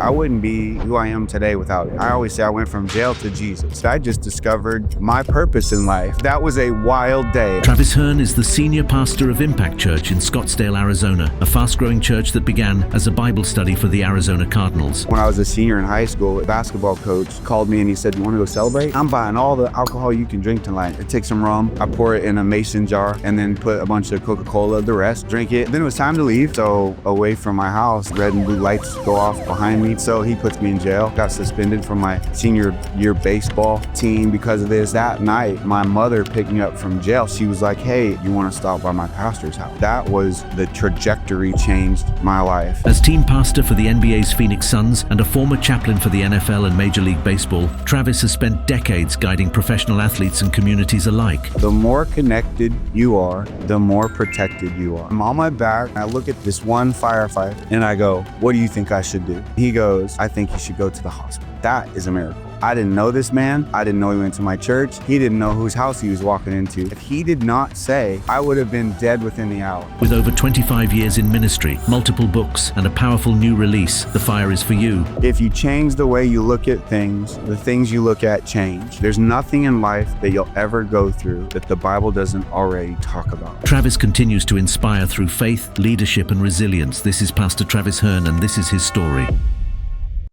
I wouldn't be who I am today without it. I always say I went from jail to Jesus. I just discovered my purpose in life. That was a wild day. Travis Hearn is the senior pastor of Impact Church in Scottsdale, Arizona, a fast-growing church that began as a Bible study for the Arizona Cardinals. When I was a senior in high school, a basketball coach called me and he said, "You want to go celebrate? I'm buying all the alcohol you can drink tonight. I take some rum, I pour it in a mason jar, and then put a bunch of Coca-Cola, the rest, drink it." Then it was time to leave. So away from my house, red and blue lights go off behind me. So he puts me in jail. Got suspended from my senior year baseball team because of this. That night, my mother picked me up from jail. She was like, "Hey, you want to stop by my pastor's house?" That was the trajectory changed my life. As team pastor for the NBA's Phoenix Suns and a former chaplain for the NFL and Major League Baseball, Travis has spent decades guiding professional athletes and communities alike. The more connected you are, the more protected you are. I'm on my back, I look at this one firefighter and I go, "What do you think I should do?" He goes, "I think you should go to the hospital." That is a miracle. I didn't know this man. I didn't know he went to my church. He didn't know whose house he was walking into. If he did not say, I would have been dead within the hour. With over 25 years in ministry, multiple books, and a powerful new release, The Fire is for You. If you change the way you look at things, the things you look at change. There's nothing in life that you'll ever go through that the Bible doesn't already talk about. Travis continues to inspire through faith, leadership, and resilience. This is Pastor Travis Hearn, and this is his story.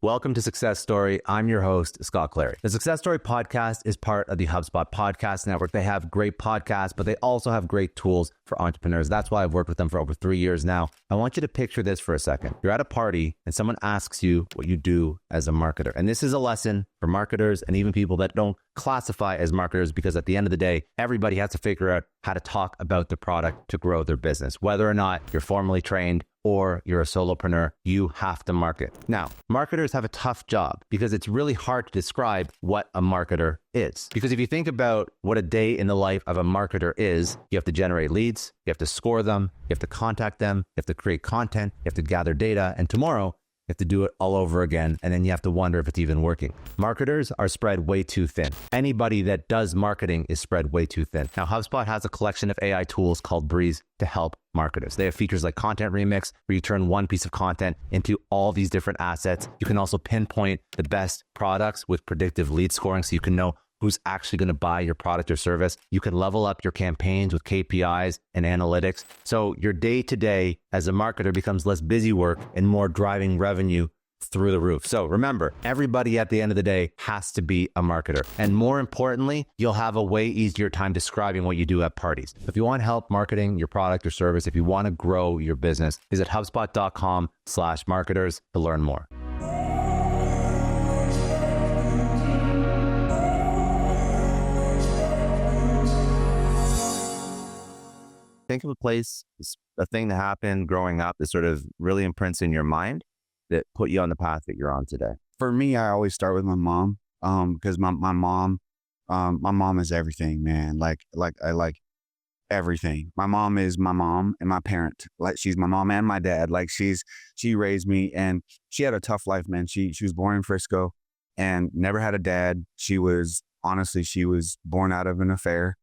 Welcome to Success Story. I'm your host, Scott Clary. The Success Story podcast is part of the HubSpot podcast network. They have great podcasts, but they also have great tools for entrepreneurs. That's why I've worked with them for over 3 years now. I want you to picture this for a second. You're at a party and someone asks you what you do as a marketer. And this is a lesson for marketers and even people that don't classify as marketers, because at the end of the day, everybody has to figure out how to talk about the product to grow their business. Whether or not you're formally trained or you're a solopreneur, you have to market. Now, marketers have a tough job because it's really hard to describe what a marketer is. Because if you think about what a day in the life of a marketer is, you have to generate leads, you have to score them, you have to contact them, you have to create content, you have to gather data, and tomorrow, you have to do it all over again, and then you have to wonder if it's even working. Marketers are spread way too thin. Anybody that does marketing is spread way too thin. Now, HubSpot has a collection of AI tools called Breeze to help marketers. They have features like Content Remix, where you turn one piece of content into all these different assets. You can also pinpoint the best products with predictive lead scoring, so you can know who's actually going to buy your product or service. You can level up your campaigns with KPIs and analytics. So your day-to-day as a marketer becomes less busy work and more driving revenue through the roof. So remember, everybody at the end of the day has to be a marketer. And more importantly, you'll have a way easier time describing what you do at parties. If you want help marketing your product or service, if you want to grow your business, visit HubSpot.com/marketers to learn more. Think of a place, a thing that happened growing up that sort of really imprints in your mind that put you on the path that you're on today. For me, I always start with my mom, because my mom is everything, man. Like I like everything. My mom is my mom and my parent. Like, she's my mom and my dad. Like, she raised me, and she had a tough life, man. She was born in Frisco and never had a dad. She was born out of an affair.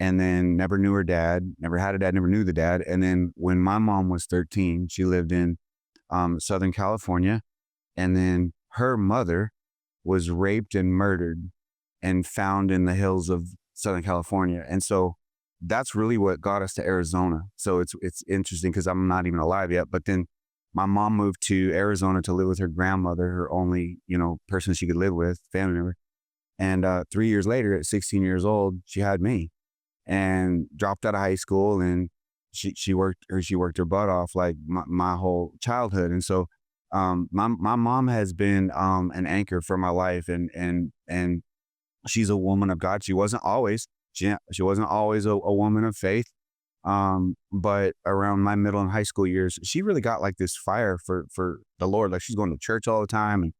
And then never knew her dad, never had a dad, never knew the dad. And then when my mom was 13, she lived in Southern California. And then her mother was raped and murdered and found in the hills of Southern California. And so that's really what got us to Arizona. So it's interesting because I'm not even alive yet. But then my mom moved to Arizona to live with her grandmother, her only, person she could live with, family member. And 3 years later, at 16 years old, she had me. And dropped out of high school, and she worked her butt off like my whole childhood. And so my mom has been an anchor for my life, and she's a woman of God. She wasn't always a woman of faith, but around my middle and high school years, she really got like this fire for the Lord. Like, she's going to church all the time, and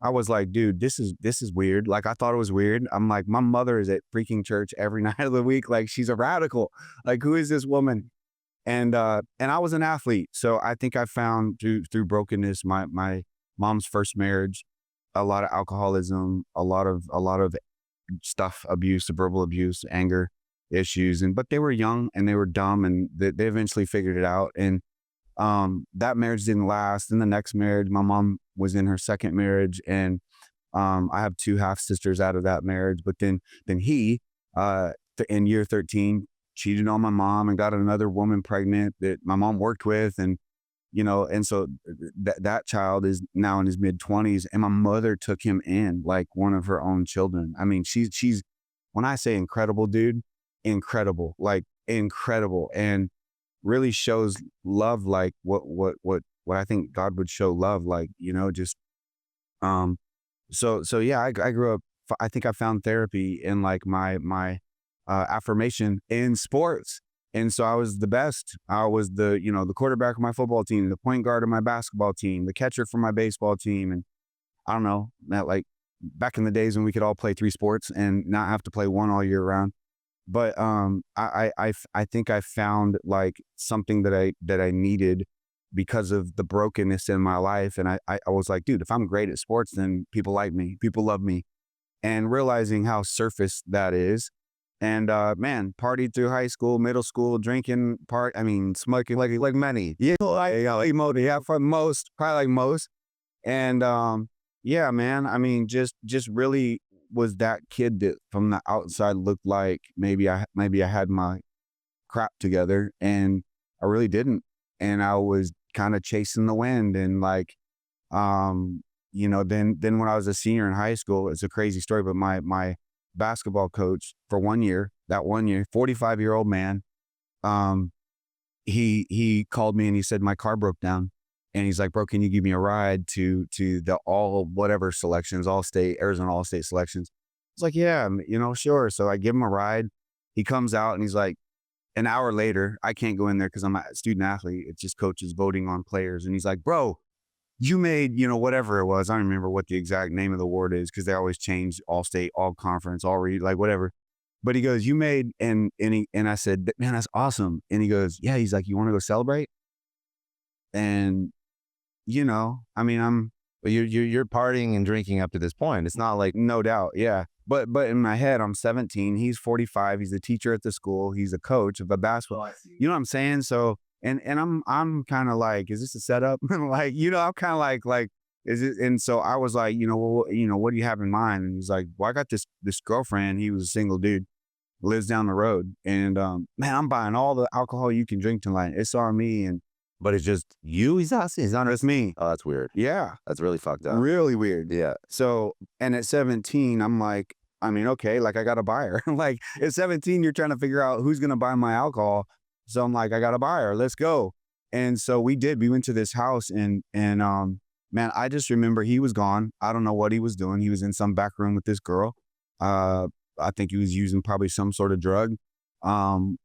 I was like, dude, this is weird. Like, I thought it was weird. I'm like, my mother is at freaking church every night of the week. Like, she's a radical. Like, who is this woman? And I was an athlete. So I think I found through brokenness, my mom's first marriage, a lot of alcoholism, a lot of stuff, abuse, verbal abuse, anger issues. But they were young and they were dumb, and they eventually figured it out. And That marriage didn't last. In the next marriage, my mom was in her second marriage, and I have two half sisters out of that marriage. But then he, in year 13, cheated on my mom and got another woman pregnant that my mom worked with, and and so that child is now in his mid-20s, and my mother took him in like one of her own children. I mean, she's when I say incredible, dude, incredible, like incredible, and really shows love like what I think God would show love, like, just um so yeah, I grew up. I think I found therapy in like my affirmation in sports, and so I was the best. I was the quarterback of my football team, the point guard of my basketball team, the catcher for my baseball team, and I don't know that, like, back in the days when we could all play three sports and not have to play one all year round. But I think I found like something that I needed because of the brokenness in my life. And I was like, dude, if I'm great at sports, then people like me, people love me. And realizing how surface that is. And man, partied through high school, middle school, drinking, I mean, smoking like many. Yeah, for most, probably like most. And yeah, man, I mean, just really was that kid that from the outside looked like maybe I had my crap together, and I really didn't. And I was kind of chasing the wind, and like then when I was a senior in high school, it's a crazy story, but my basketball coach for 1 year, 45-year-old man, he called me and he said my car broke down. And he's like, bro, can you give me a ride to the all whatever selections, Arizona All-State selections? I was like, yeah, sure. So I give him a ride. He comes out and he's like, an hour later, I can't go in there because I'm a student athlete. It's just coaches voting on players. And he's like, bro, you made, whatever it was. I don't remember what the exact name of the award is because they always change All-State, All Conference, All Read, like whatever. But he goes, you made, and I said, man, that's awesome. And he goes, yeah, he's like, you want to go celebrate? And I mean, But you're partying and drinking up to this point. It's not like, no doubt, yeah. But in my head, I'm 17. He's 45. He's a teacher at the school. He's a coach of a basketball. I see. You know what I'm saying? So, and I'm kind of like, is this a setup? Like, I'm kind of like, is it? And so I was like, well, what do you have in mind? And he's like, well, I got this girlfriend. He was a single dude, lives down the road, and man, I'm buying all the alcohol you can drink tonight. It's on me. And but it's just you he's asking. He's not it's me. Oh, that's weird. Yeah. That's really fucked up. Really weird. Yeah. So, and at 17, I'm like, I mean, okay, like I got to buy her. Like at 17, you're trying to figure out who's going to buy my alcohol. So I'm like, I got to buy her. Let's go. And so we did. We went to this house, and man, I just remember he was gone. I don't know what he was doing. He was in some back room with this girl. I think he was using probably some sort of drug. And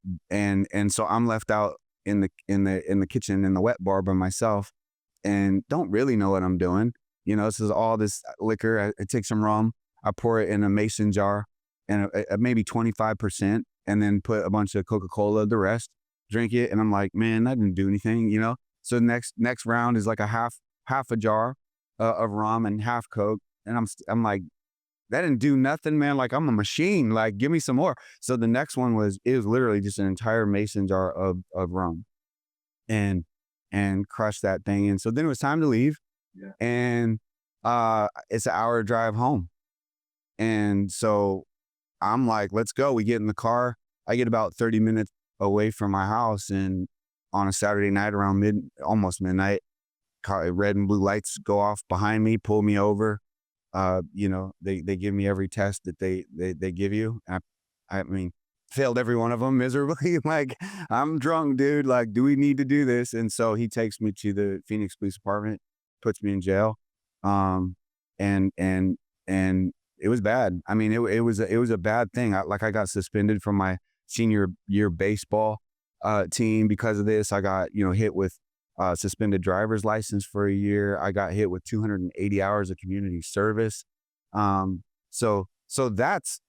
so I'm left out in the kitchen in the wet bar by myself, and don't really know what I'm doing. This is all this liquor. I take some rum, I pour it in a mason jar, and maybe 25%, and then put a bunch of Coca-Cola, the rest, drink it, and I'm like, man, that didn't do anything, So next round is like a half a jar of rum and half Coke, and I'm like, that didn't do nothing, man. Like, I'm a machine. Like, give me some more. So the next one was literally just an entire mason jar of rum, and crushed that thing. And so then it was time to leave. Yeah. And it's an hour drive home. And so I'm like, let's go. We get in the car. I get about 30 minutes away from my house, and on a Saturday night around almost midnight, red and blue lights go off behind me, pull me over. They give me every test that they give you. I mean, failed every one of them miserably. Like, I'm drunk, dude. Like, do we need to do this? And so he takes me to the Phoenix Police Department, puts me in jail. And it was bad. I mean, it was a bad thing. I got suspended from my senior year baseball team because of this. I got, hit with suspended driver's license for a year. I got hit with 280 hours of community service. So that's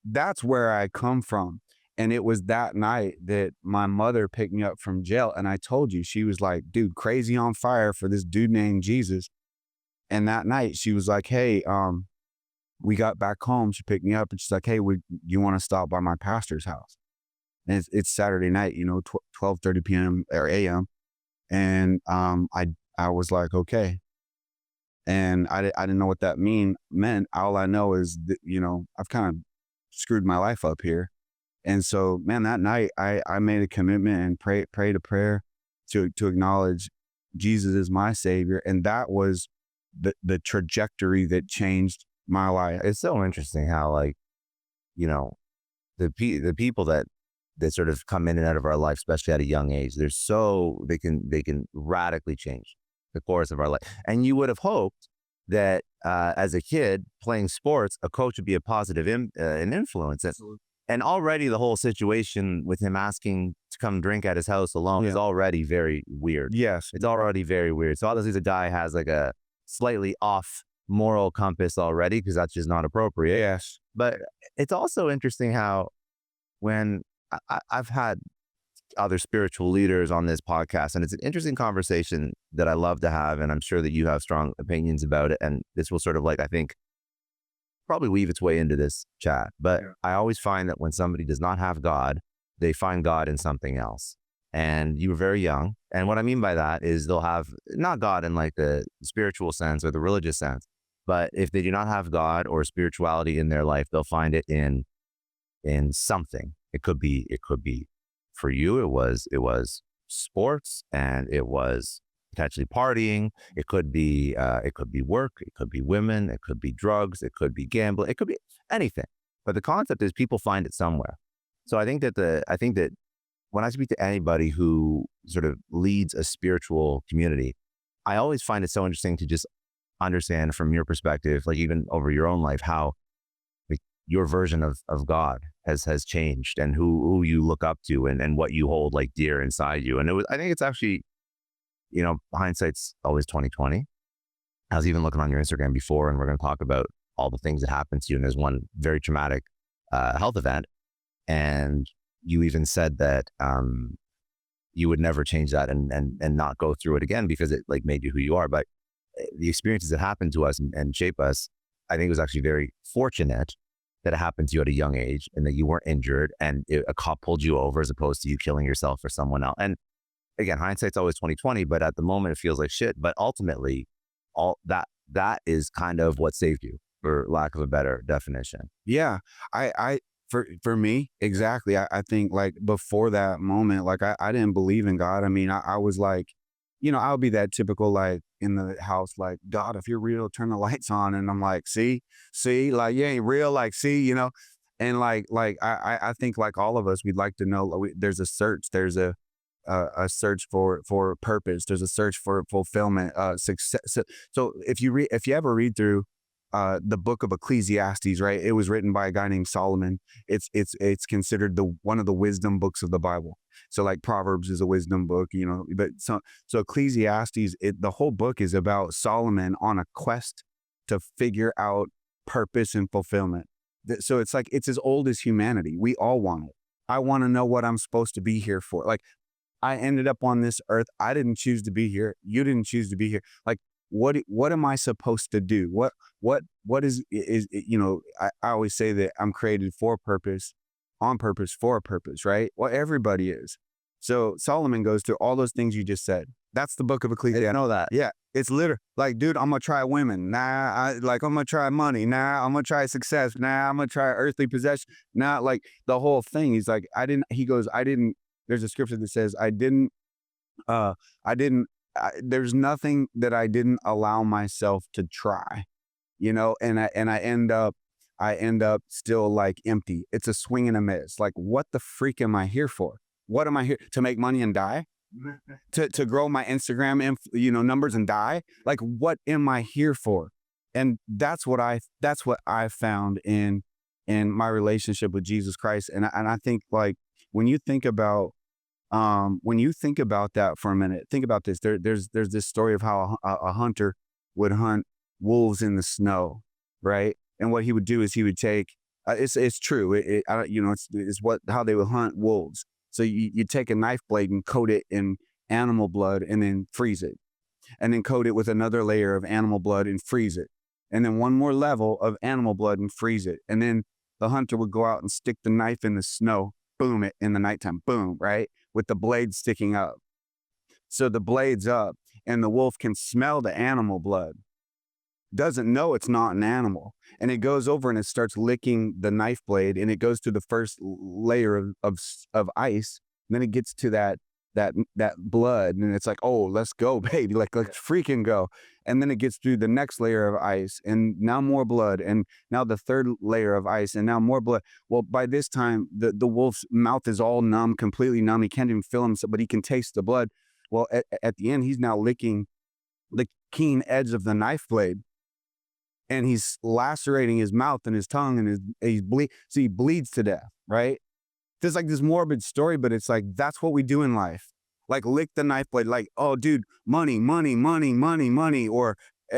where I come from. And it was that night that my mother picked me up from jail. And I told you, she was like, dude, crazy on fire for this dude named Jesus. And that night she was like, hey, we got back home. She picked me up and she's like, hey, you want to stop by my pastor's house? And it's Saturday night, 12:30 p.m. or a.m. And I was like, okay. And I didn't know what that meant. All I know is that, I've kind of screwed my life up here. And so, man, that night I made a commitment and prayed a prayer to acknowledge Jesus is my savior. And that was the trajectory that changed my life. It's so interesting how, like, you know, the people that sort of come in and out of our life, especially at a young age, they can radically change the course of our life. And you would have hoped that as a kid playing sports, a coach would be a positive an influence. And already the whole situation with him asking to come drink at his house alone is already very weird. Yes. It's already very weird. So obviously the guy has like a slightly off moral compass already, because that's just not appropriate. Yes. But it's also interesting how when I've had other spiritual leaders on this podcast, and it's an interesting conversation that I love to have, and I'm sure that you have strong opinions about it, and this will sort of, like, I think, probably weave its way into this chat. But I always find that when somebody does not have God, they find God in something else. And you were very young, and what I mean by that is they'll have not God in like the spiritual sense or the religious sense, but if they do not have God or spirituality in their life, they'll find it in something. It could be for you, it was sports, and it was potentially partying. It could be work, it could be women, it could be drugs, it could be gambling, it could be anything. But the concept is people find it somewhere. So I think that when I speak to anybody who sort of leads a spiritual community, I always find it so interesting to just understand from your perspective, like even over your own life, how your version of God has changed, and who you look up to, and what you hold like dear inside you. And I think it's actually, hindsight's always 2020. I was even looking on your Instagram before, and we're going to talk about all the things that happened to you. And there's one very traumatic health event, and you even said that you would never change that and not go through it again, because it like made you who you are. But the experiences that happened to us and shape us, I think it was actually very fortunate that it happened to you at a young age, and that you weren't injured, and a cop pulled you over as opposed to you killing yourself or someone else. And again, hindsight's always 2020, but at the moment it feels like shit. But ultimately, all that is kind of what saved you, for lack of a better definition. Yeah. For me, exactly. I think like before that moment, like I didn't believe in God. I mean, I was like, I would be that typical, like in the house, like, God, if you're real, turn the lights on. And I'm like, see, like, you ain't real. Like, see, and I think like all of us, we'd like to know, there's a search, there's a search for purpose. There's a search for fulfillment, success. So if you ever read through the book of Ecclesiastes, right? It was written by a guy named Solomon. It's considered one of the wisdom books of the Bible. So like Proverbs is a wisdom book, but so Ecclesiastes, the whole book is about Solomon on a quest to figure out purpose and fulfillment. So it's like, it's as old as humanity. We all want it. I want to know what I'm supposed to be here for. Like, I ended up on this earth. I didn't choose to be here. You didn't choose to be here. Like, what am I supposed to do? What is I always say that I'm created for purpose, on purpose, for a purpose, right? Well, everybody is. So Solomon goes through all those things you just said. That's the book of Ecclesiastes. I know that. Yeah. It's literally like, dude, I'm going to try women. Nah, I'm going to try money. Nah, I'm going to try success. Nah, I'm going to try earthly possession. Nah, like the whole thing. He's like, there's a scripture that says, there's nothing that I didn't allow myself to try, and I end up still like empty. It's a swing and a miss. Like, what the freak am I here for? What am I here to make money and die? to grow my Instagram, numbers and die? Like, what am I here for? And that's what I found in my relationship with Jesus Christ. And I think, like, when you think about that for a minute, think about this. There's this story of how a hunter would hunt wolves in the snow, right? And what he would do is he would take, it's true. It's how they would hunt wolves. So you take a knife blade and coat it in animal blood and then freeze it, and then coat it with another layer of animal blood and freeze it, and then one more level of animal blood and freeze it, and then the hunter would go out and stick the knife in the snow, boom it in the nighttime, boom, right, with the blade sticking up. So the blade's up and the wolf can smell the animal blood, doesn't know it's not an animal. And it goes over and it starts licking the knife blade, and it goes to the first layer of ice. And then it gets to that blood, and it's like, oh, let's go, baby. Like, let's freaking go. And then it gets through the next layer of ice, and now more blood, and now the third layer of ice, and now more blood. Well, by this time, the wolf's mouth is all numb, completely numb. He can't even feel himself, but he can taste the blood. Well, at the end, he's now licking the keen edge of the knife blade, and he's lacerating his mouth and his tongue, and so he bleeds to death, right? There's like this morbid story, but it's like, that's what we do in life. Like, lick the knife blade, like, oh, dude, money, money, money, money, money, or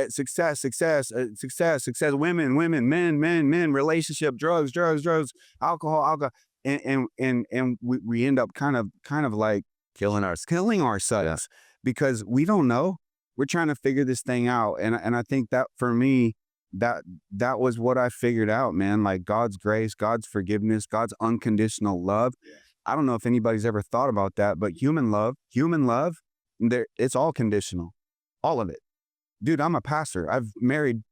success, success, success, success, women, women, men, men, men, relationship, drugs, drugs, drugs, alcohol, alcohol. And we end up kind of like killing ourselves because we don't know. We're trying to figure this thing out. And I think that for me, that was what I figured out, man. Like, God's grace, God's forgiveness, God's unconditional love. Yeah. I don't know if anybody's ever thought about that, but human love, it's all conditional. All of it. Dude, I'm a pastor. I've married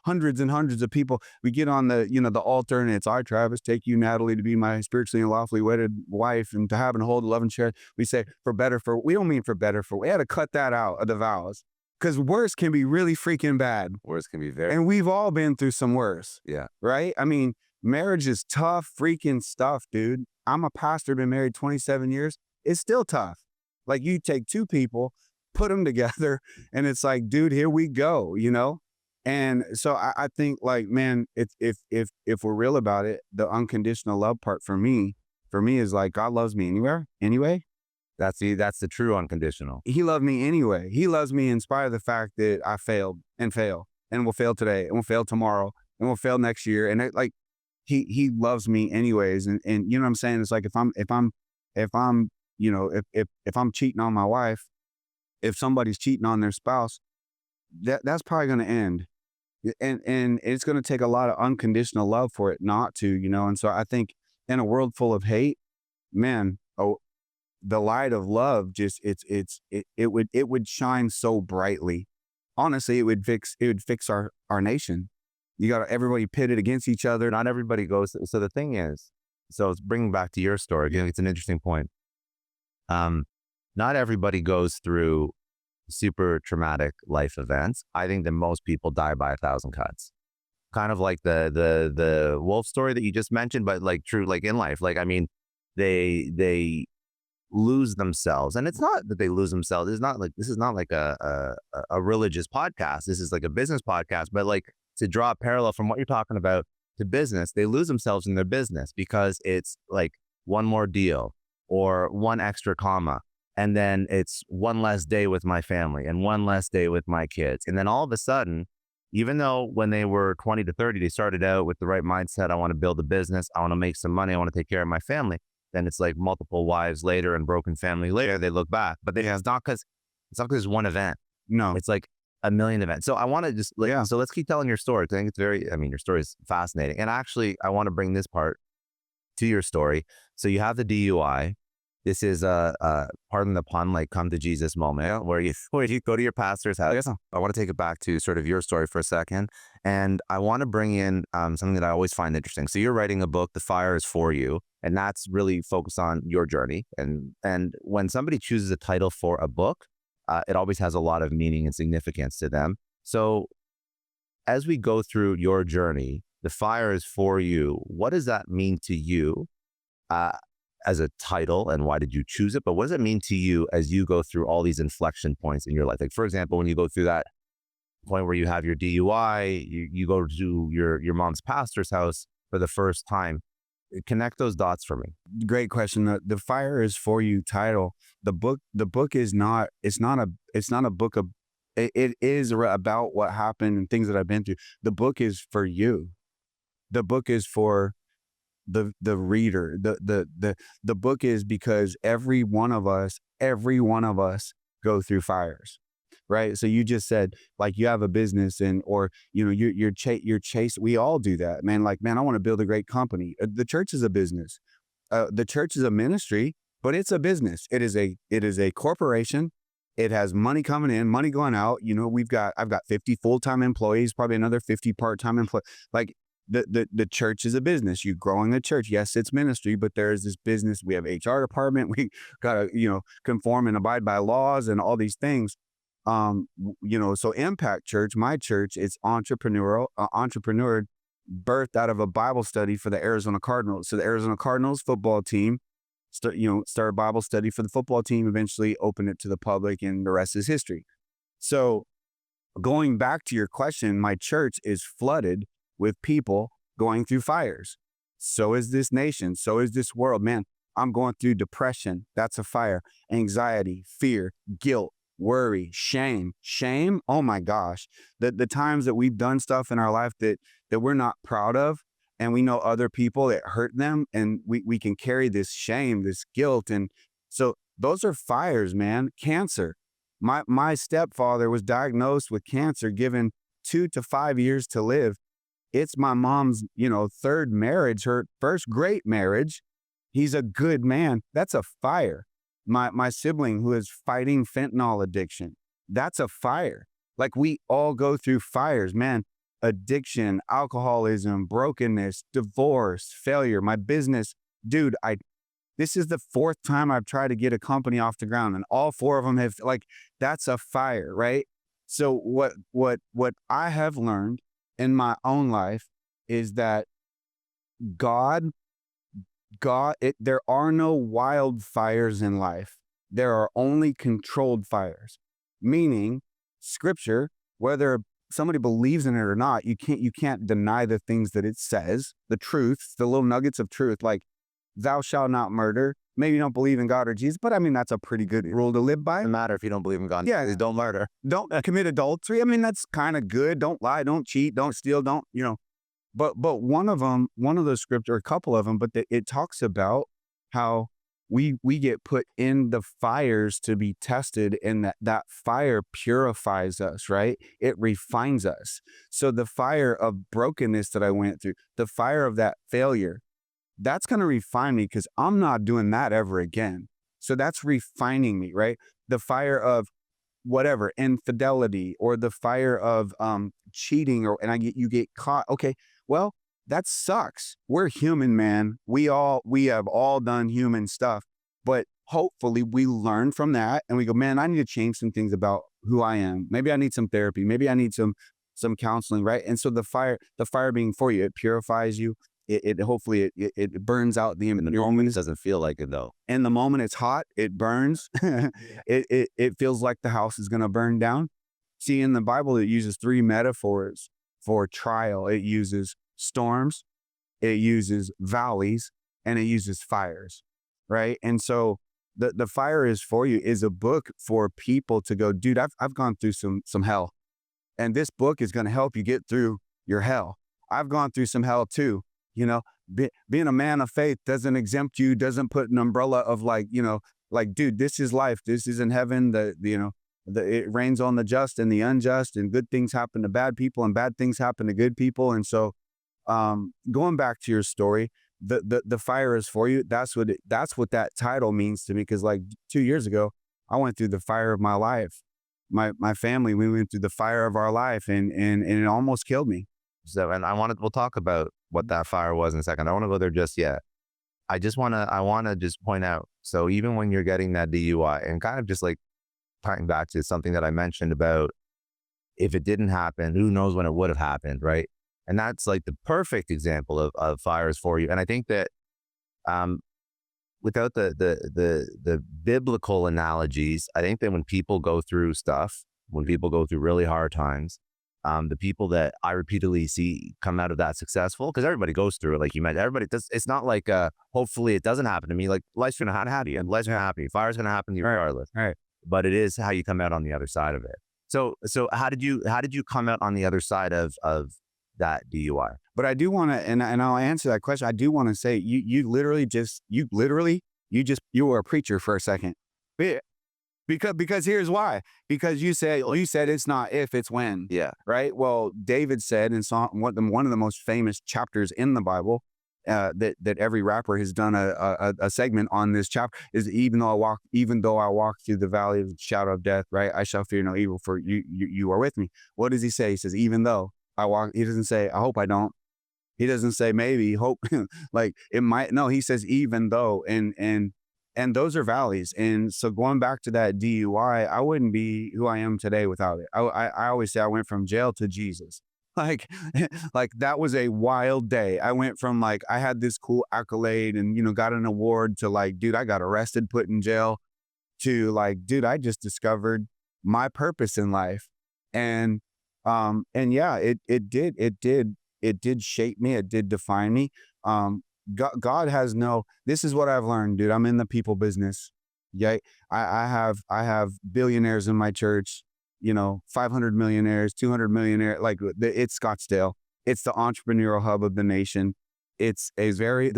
hundreds and hundreds of people. We get on the altar, and it's, I, Travis, take you, Natalie, to be my spiritually and lawfully wedded wife, and to have and hold, love, and share. We say we don't mean for better, we had to cut that out of the vows. Because worse can be really freaking bad. Worse can be very. And we've all been through some worse. Yeah. Right? I mean, marriage is tough freaking stuff, dude. I'm a pastor, been married 27 years. It's still tough. Like, you take two people, put them together, and it's like, dude, here we go, And so I think, like, man, if we're real about it, the unconditional love part for me is like, God loves me anyway. That's the true unconditional. He loved me anyway. He loves me in spite of the fact that I failed and will fail today, and will fail tomorrow, and will fail next year. And he loves me anyways. And you know what I'm saying? It's like, if I'm cheating on my wife, if somebody's cheating on their spouse, that's probably going to end. And it's going to take a lot of unconditional love for it not to, And so I think in a world full of hate, man, the light of love it would shine so brightly. Honestly, it would fix our nation. You got everybody pitted against each other. Not everybody goes. So the thing is, so it's bringing back to your story. I think it's an interesting point. Not everybody goes through super traumatic life events. I think that most people die by 1,000 cuts. Kind of like the wolf story that you just mentioned, but like true, like in life. Like, I mean, they lose themselves, and it's not that they lose themselves. It's not like, this is not like a religious podcast. This is like a business podcast. But like, to draw a parallel from what you're talking about to business, they lose themselves in their business because it's like one more deal or one extra comma, and then it's one less day with my family and one less day with my kids, and then all of a sudden, even though when they were 20 to 30, they started out with the right mindset. I want to build a business. I want to make some money. I want to take care of my family. Then it's like multiple wives later and broken family later, they look back. But it's not because it's one event. No. It's like a million events. So I want to just, so let's keep telling your story. I think it's your story is fascinating. And actually, I want to bring this part to your story. So you have the DUI. This is pardon the pun, like come to Jesus moment, where you go to your pastor's house. I want to take it back to sort of your story for a second. And I want to bring in something that I always find interesting. So you're writing a book, The Fire is For You, and that's really focused on your journey. And when somebody chooses a title for a book, it always has a lot of meaning and significance to them. So as we go through your journey, The Fire is For You, what does that mean to you as a title, and why did you choose it? But what does it mean to you as you go through all these inflection points in your life? Like, for example, when you go through that point where you have your DUI, you go to your mom's pastor's house for the first time. Connect those dots for me. Great question. The Fire is For You title. The book is not. It's not a book of. It is about what happened and things that I've been through. The book is for you. The book is for the reader. The book is because every one of us go through fires. Right. So you just said, like, you have a business or you're chasing. We all do that, man. Like, man, I want to build a great company. The church is a business. The church is a ministry, but it's a business. It is a corporation. It has money coming in, money going out. You know, I've got 50 full-time employees, probably another 50 part-time employees. Like the church is a business. You growing a church. Yes, it's ministry, but there's this business. We have HR department. We got to, conform and abide by laws and all these things. So Impact Church, my church, it's entrepreneur birthed out of a Bible study for the Arizona Cardinals. So the Arizona Cardinals football team started Bible study for the football team, eventually opened it to the public, and the rest is history. So going back to your question, my church is flooded with people going through fires. So is this nation. So is this world. Man, I'm going through depression. That's a fire. Anxiety, fear, guilt, worry, shame. Oh my gosh. The times that we've done stuff in our life that we're not proud of, and we know other people, it hurt them, and we can carry this shame, this guilt. And so those are fires, man. Cancer. My stepfather was diagnosed with cancer, given 2 to 5 years to live. It's my mom's, third marriage, her first great marriage. He's a good man. That's a fire. My sibling who is fighting fentanyl addiction, that's a fire. Like, we all go through fires, man. Addiction, alcoholism, brokenness, divorce, failure. My business, dude, this is the 4th time I've tried to get a company off the ground, and all 4 of them have, that's a fire, right? So what I have learned in my own life is that there are no wildfires in life. There are only controlled fires. Meaning, Scripture, whether somebody believes in it or not, you can't deny the things that it says, the truth, the little nuggets of truth, like thou shalt not murder. Maybe you don't believe in God or Jesus, but I mean, that's a pretty good rule to live by. Doesn't matter if you don't believe in God. Yeah. Don't murder. Don't commit adultery. I mean, that's kind of good. Don't lie, don't cheat, don't steal, don't. But one of the scripture, a couple of them, but it talks about how we get put in the fires to be tested, and that fire purifies us, right? It refines us. So the fire of brokenness that I went through, the fire of that failure, that's going to refine me, because I'm not doing that ever again. So that's refining me, right? The fire of whatever, infidelity, or the fire of cheating, you get caught. Okay, well, that sucks. We're human, man. We have all done human stuff, but hopefully we learn from that and we go, man, I need to change some things about who I am. Maybe I need some therapy. Maybe I need some counseling, right? And so the fire being for you, it purifies you. It hopefully it burns out the moment. It doesn't feel like it though. In the moment it's hot, it burns. It feels like the house is going to burn down. See, in the Bible, it uses 3 metaphors for trial. It uses storms, it uses valleys, and it uses fires, right? And so the fire is for you is a book for people to go, dude, I've gone through some hell, and this book is going to help you get through your hell. I've gone through some hell too. Being a man of faith doesn't exempt you, doesn't put an umbrella of dude, this is life. This is in heaven. It rains on the just and the unjust, and good things happen to bad people and bad things happen to good people. And so, going back to your story, the fire is for you. That's what that title means to me. Cause 2 years ago, I went through the fire of my life. My family, we went through the fire of our life, and it almost killed me. So, and we'll talk about what that fire was in a second. I don't want to go there just yet. I want to just point out. So even when you're getting that DUI, and kind of just tying back to something that I mentioned about, if it didn't happen, who knows when it would have happened, right? And that's the perfect example of fires for you. And I think that without the biblical analogies, I think that when people go through stuff, when people go through really hard times, the people that I repeatedly see come out of that successful, because everybody goes through it, like you mentioned. Everybody does. It's not hopefully it doesn't happen to me. Life's gonna happen to you, and life's gonna happen to you. Fire's gonna happen to you regardless. Right. But it is how you come out on the other side of it. So how did you come out on the other side of that DUI? But I do want to, and I'll answer that question. I do want to say you were a preacher for a second. Because here's why. Because you said it's not if, it's when. Yeah. Right. Well, David said in Psalm, one of the most famous chapters in the Bible, that every rapper has done a segment on this chapter is even though I walk through the valley of the shadow of death, right? I shall fear no evil, for you are with me. What does he say? He says, even though I walk, he doesn't say, I hope I don't. He doesn't say maybe, hope, like it might. No, he says even though, and those are valleys. And so going back to that DUI, I wouldn't be who I am today without it. I always say I went from jail to Jesus. Like, like that was a wild day. I went from like, I had this cool accolade and, got an award to like, dude, I got arrested, put in jail, to like, dude, I just discovered my purpose in life. And yeah, it did shape me. It did define me. God has this is what I've learned, dude. I'm in the people business. Yeah. I have billionaires in my church, 500 millionaires, 200 millionaires, like it's Scottsdale. It's the entrepreneurial hub of the nation. It's a very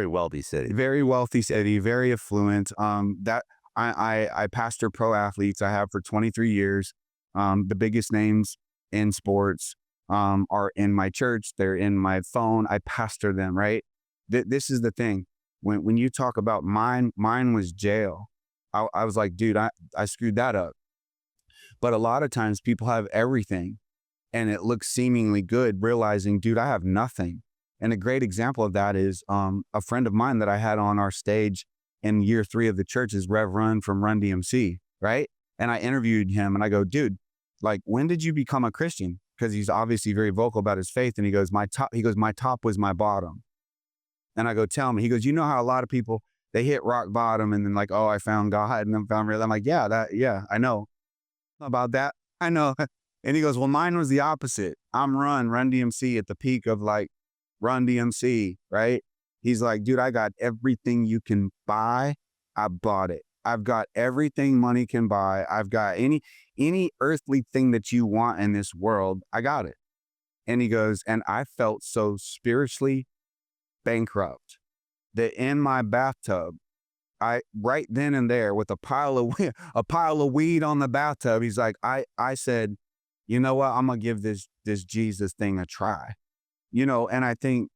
wealthy city. Very wealthy city, very affluent. That I pastor pro athletes. I have for 23 years. The biggest names in sports are in my church. They're in my phone. I pastor them, right? This is the thing. When you talk about mine was jail. I was like, dude, I screwed that up. But a lot of times people have everything and it looks seemingly good, realizing, dude, I have nothing. And a great example of that is a friend of mine that I had on our stage in year 3 of the church is Rev Run from Run DMC, right? And I interviewed him and I go, dude, like, when did you become a Christian? Because he's obviously very vocal about his faith. And he goes, my top was my bottom. And I go, tell me. He goes, you know how a lot of people, they hit rock bottom and then like, oh, I found God and then found real. I'm like, yeah, I know about that. I know. And he goes, well, mine was the opposite. I'm Run DMC at the peak of like Run DMC, right? He's like, dude, I got everything you can buy. I bought it. I've got everything money can buy. I've got any earthly thing that you want in this world. I got it. And he goes, and I felt so spiritually bankrupt that in my bathtub, right then and there with a pile of weed on the bathtub, he's like, I said, you know what? I'm gonna give this Jesus thing a try. And I think,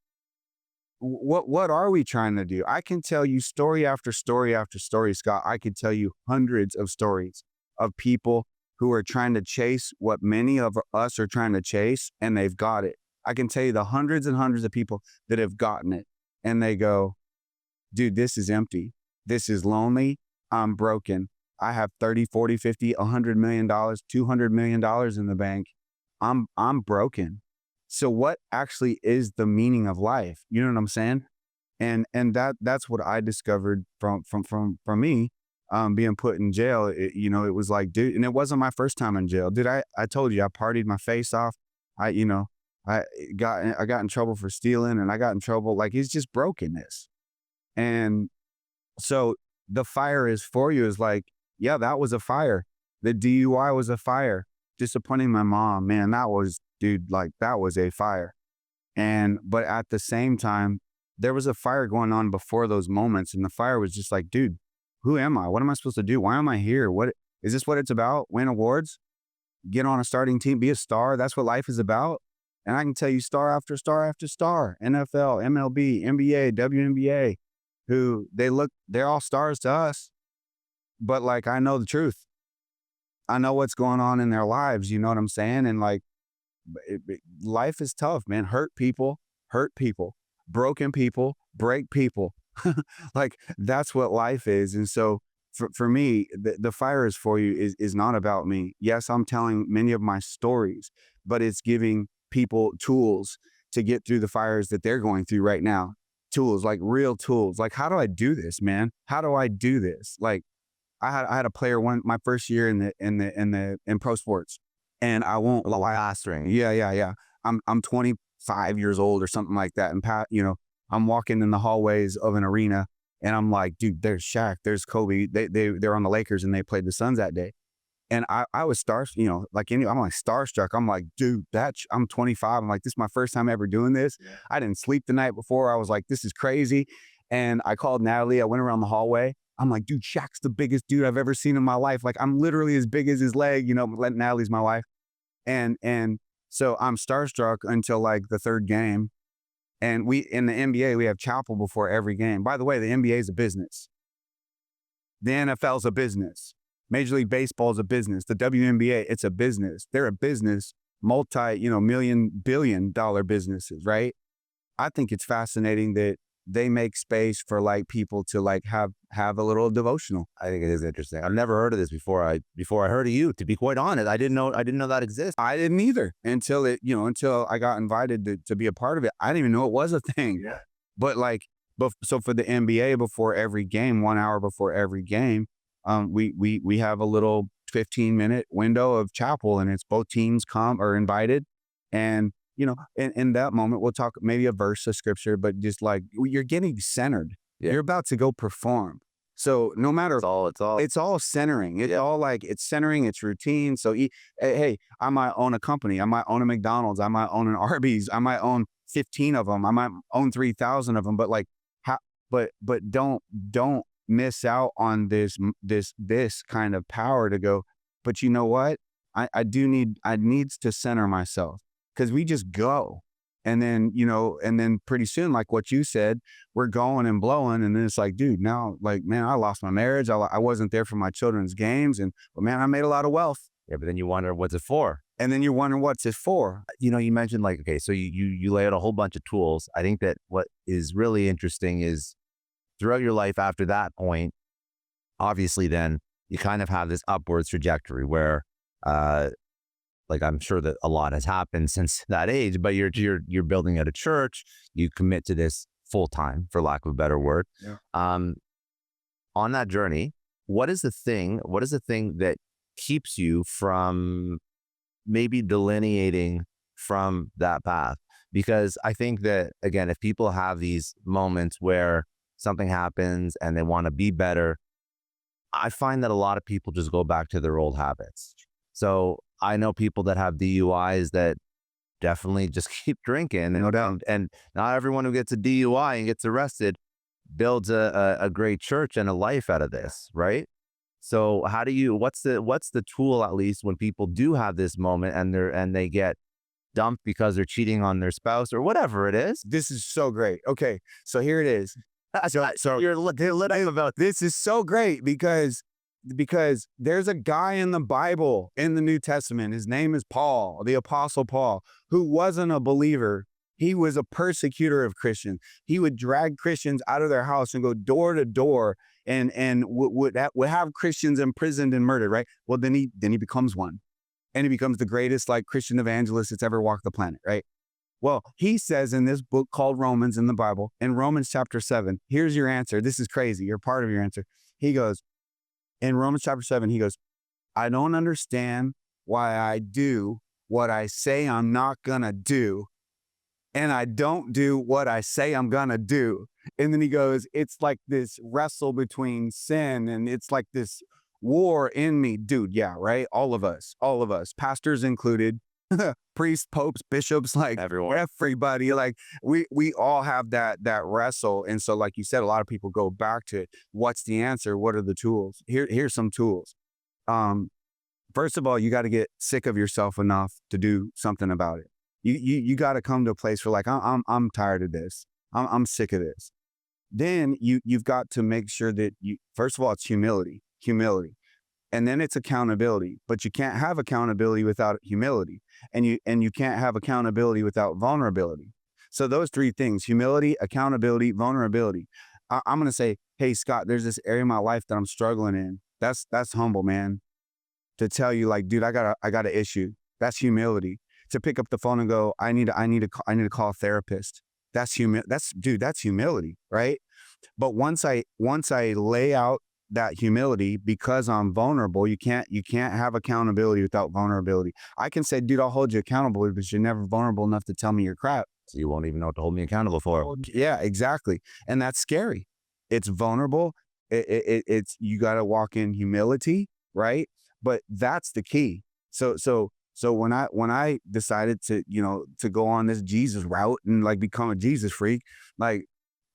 what are we trying to do? I can tell you story after story after story, Scott. I could tell you hundreds of stories of people who are trying to chase what many of us are trying to chase, and they've got it. I can tell you the hundreds and hundreds of people that have gotten it, and they go, dude, this is empty. This is lonely. I'm broken. I have 30, 40, 50, $100 million, $200 million in the bank. I'm broken. So what actually is the meaning of life? You know what I'm saying? And that's what I discovered from me, being put in jail. It was like, dude, and it wasn't my first time in jail. Dude, I told you, I partied my face off. I got in trouble for stealing, and I got in trouble. Like, it's just brokenness. And so the fire is for you is like, yeah, that was a fire. The DUI was a fire. Disappointing my mom, man, that was, dude, like that was a fire. But at the same time, there was a fire going on before those moments. And the fire was just like, dude, who am I? What am I supposed to do? Why am I here? What is this? What it's about? Win awards, get on a starting team, be a star. That's what life is about. And I can tell you star after star after star, NFL, MLB, NBA, WNBA, who they're all stars to us. But like, I know the truth. I know what's going on in their lives. You know what I'm saying? And like, life is tough, man. Hurt people, broken people, break people. Like, that's what life is. And so for me, the fire is for you is not about me. Yes, I'm telling many of my stories, but it's giving people tools to get through the fires that they're going through right now. Tools, like real tools. Like, how do I do this, man? How do I do this? Like, I had a player my first year in pro sports, and I won't lie. Pastoring. Yeah. I'm 25 years old or something like that, and I'm walking in the hallways of an arena, and I'm like, dude, there's Shaq, there's Kobe. They're on the Lakers, and they played the Suns that day, and I was I'm like starstruck. I'm like, dude, I'm 25. I'm like, this is my first time ever doing this. Yeah. I didn't sleep the night before. I was like, this is crazy, and I called Natalie. I went around the hallway. I'm like, dude, Shaq's the biggest dude I've ever seen in my life. Like, I'm literally as big as his leg, Natalie's my wife. And so I'm starstruck until like the third game. And in the NBA, we have chapel before every game. By the way, the NBA is a business. The NFL is a business. Major League Baseball is a business. The WNBA, it's a business. They're a business, million, billion-dollar businesses, right? I think it's fascinating that they make space for like people to like have a little devotional. I think it is interesting. I've never heard of this before I heard of you, to be quite honest. I didn't know that exists. I didn't either until I got invited to be a part of it. I didn't even know it was a thing. Yeah. But so for the NBA, before every game, 1 hour before every game, we have a little 15-minute window of chapel, and it's both teams are invited. And, in that moment, we'll talk maybe a verse of scripture, but just like you're getting centered. Yeah. You're about to go perform. So no matter, it's all centering. It's all like, it's centering, it's routine. So hey, I might own a company. I might own a McDonald's. I might own an Arby's. I might own 15 of them. I might own 3,000 of them, but like, but don't miss out on this kind of power to go, but you know what? I needs to center myself, because we just go. And then, pretty soon, like what you said, we're going and blowing. And then it's like, dude, now, like, man, I lost my marriage. I wasn't there for my children's games. But man, I made a lot of wealth. Yeah, but then you wonder, what's it for? And then you're wondering, what's it for? You mentioned like, okay, so you lay out a whole bunch of tools. I think that what is really interesting is throughout your life after that point, obviously then you kind of have this upwards trajectory where, like I'm sure that a lot has happened since that age, but you're building out a church, you commit to this full time, for lack of a better word. Yeah. On that journey, what is the thing that keeps you from maybe delineating from that path? Because I think that, again, if people have these moments where something happens and they want to be better, I find that a lot of people just go back to their old habits. So I know people that have DUIs that definitely just keep drinking, no doubt. And not everyone who gets a DUI and gets arrested builds a great church and a life out of this, right? So what's the tool, at least when people do have this moment and they get dumped because they're cheating on their spouse or whatever it is? This is so great. Okay, so here it is. So you're little about this is so great because there's a guy in the Bible, in the New Testament. His name is Paul, the Apostle Paul, who wasn't a believer. He was a persecutor of Christians. He would drag Christians out of their house and go door to door and would have Christians imprisoned and murdered, right? Well, then he becomes one. And he becomes the greatest like Christian evangelist that's ever walked the planet, right? Well, he says in this book called Romans in the Bible, in Romans chapter 7, here's your answer. This is crazy. You're part of your answer. He goes, in Romans chapter 7, he goes, I don't understand why I do what I say I'm not gonna do, and I don't do what I say I'm gonna do. And then he goes, it's like this wrestle between sin, and it's like this war in me. Dude, yeah, right? All of us, pastors included, priests, popes, bishops, like everybody, like we all have that wrestle. And so, like you said, a lot of people go back to it. What's the answer? What are the tools? Here's some tools. First of all, you got to get sick of yourself enough to do something about it. You got to come to a place where like, I'm tired of this. I'm sick of this. Then you've got to make sure that first of all, it's humility. And then it's accountability, but you can't have accountability without humility, and you can't have accountability without vulnerability. So those three things: humility, accountability, vulnerability. I'm going to say, hey, Scott, there's this area of my life that I'm struggling in. That's humble, man. To tell you like, dude, I got an issue. That's humility. To pick up the phone and go, I need to call a therapist. That's humility, right? But once I lay out that humility, because I'm vulnerable, you can't have accountability without vulnerability. I can say, dude, I'll hold you accountable, but you're never vulnerable enough to tell me your crap. So you won't even know what to hold me accountable for. Yeah, exactly. And that's scary. It's vulnerable. It's you got to walk in humility, right? But that's the key. So when I decided to go on this Jesus route and like become a Jesus freak, like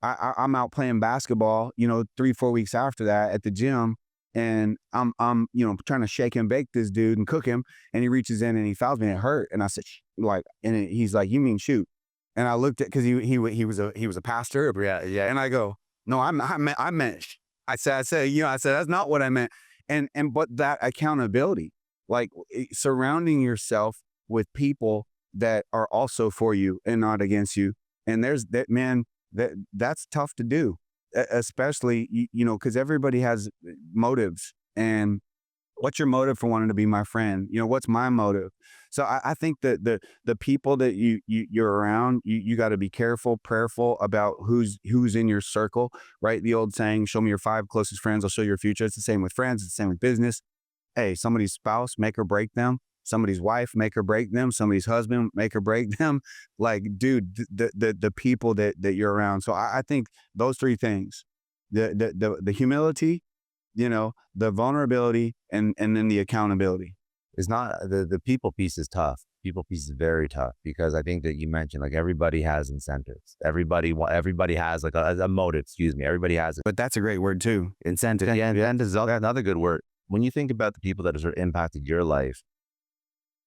I'm out playing basketball, 3-4 weeks after that at the gym, and I'm trying to shake and bake this dude and cook him, and he reaches in and he fouls me and it hurt, and I said, like, and he's like, you mean shoot? And I looked at, cause he was a pastor. Yeah, yeah. And I go, no, I meant, I said, that's not what I meant. But that accountability, like surrounding yourself with people that are also for you and not against you. And there's that, man, that's tough to do, especially, cause everybody has motives. And what's your motive for wanting to be my friend? What's my motive? So I think that the people that you're around, you got to be careful, prayerful about who's in your circle, right? The old saying, show me your 5 closest friends, I'll show you your future. It's the same with friends. It's the same with business. Hey, somebody's spouse, make or break them. Somebody's wife, make or break them. Somebody's husband, make or break them. Like, dude, the people that you're around. So I think those 3 things, the humility, the vulnerability, and then the accountability. It's not the people piece is tough. People piece is very tough because I think that you mentioned like everybody has incentives. Everybody has like a motive. Excuse me. Everybody has. But that's a great word too. Incentive. Yeah, incentives is another good word. When you think about the people that have sort of impacted your life,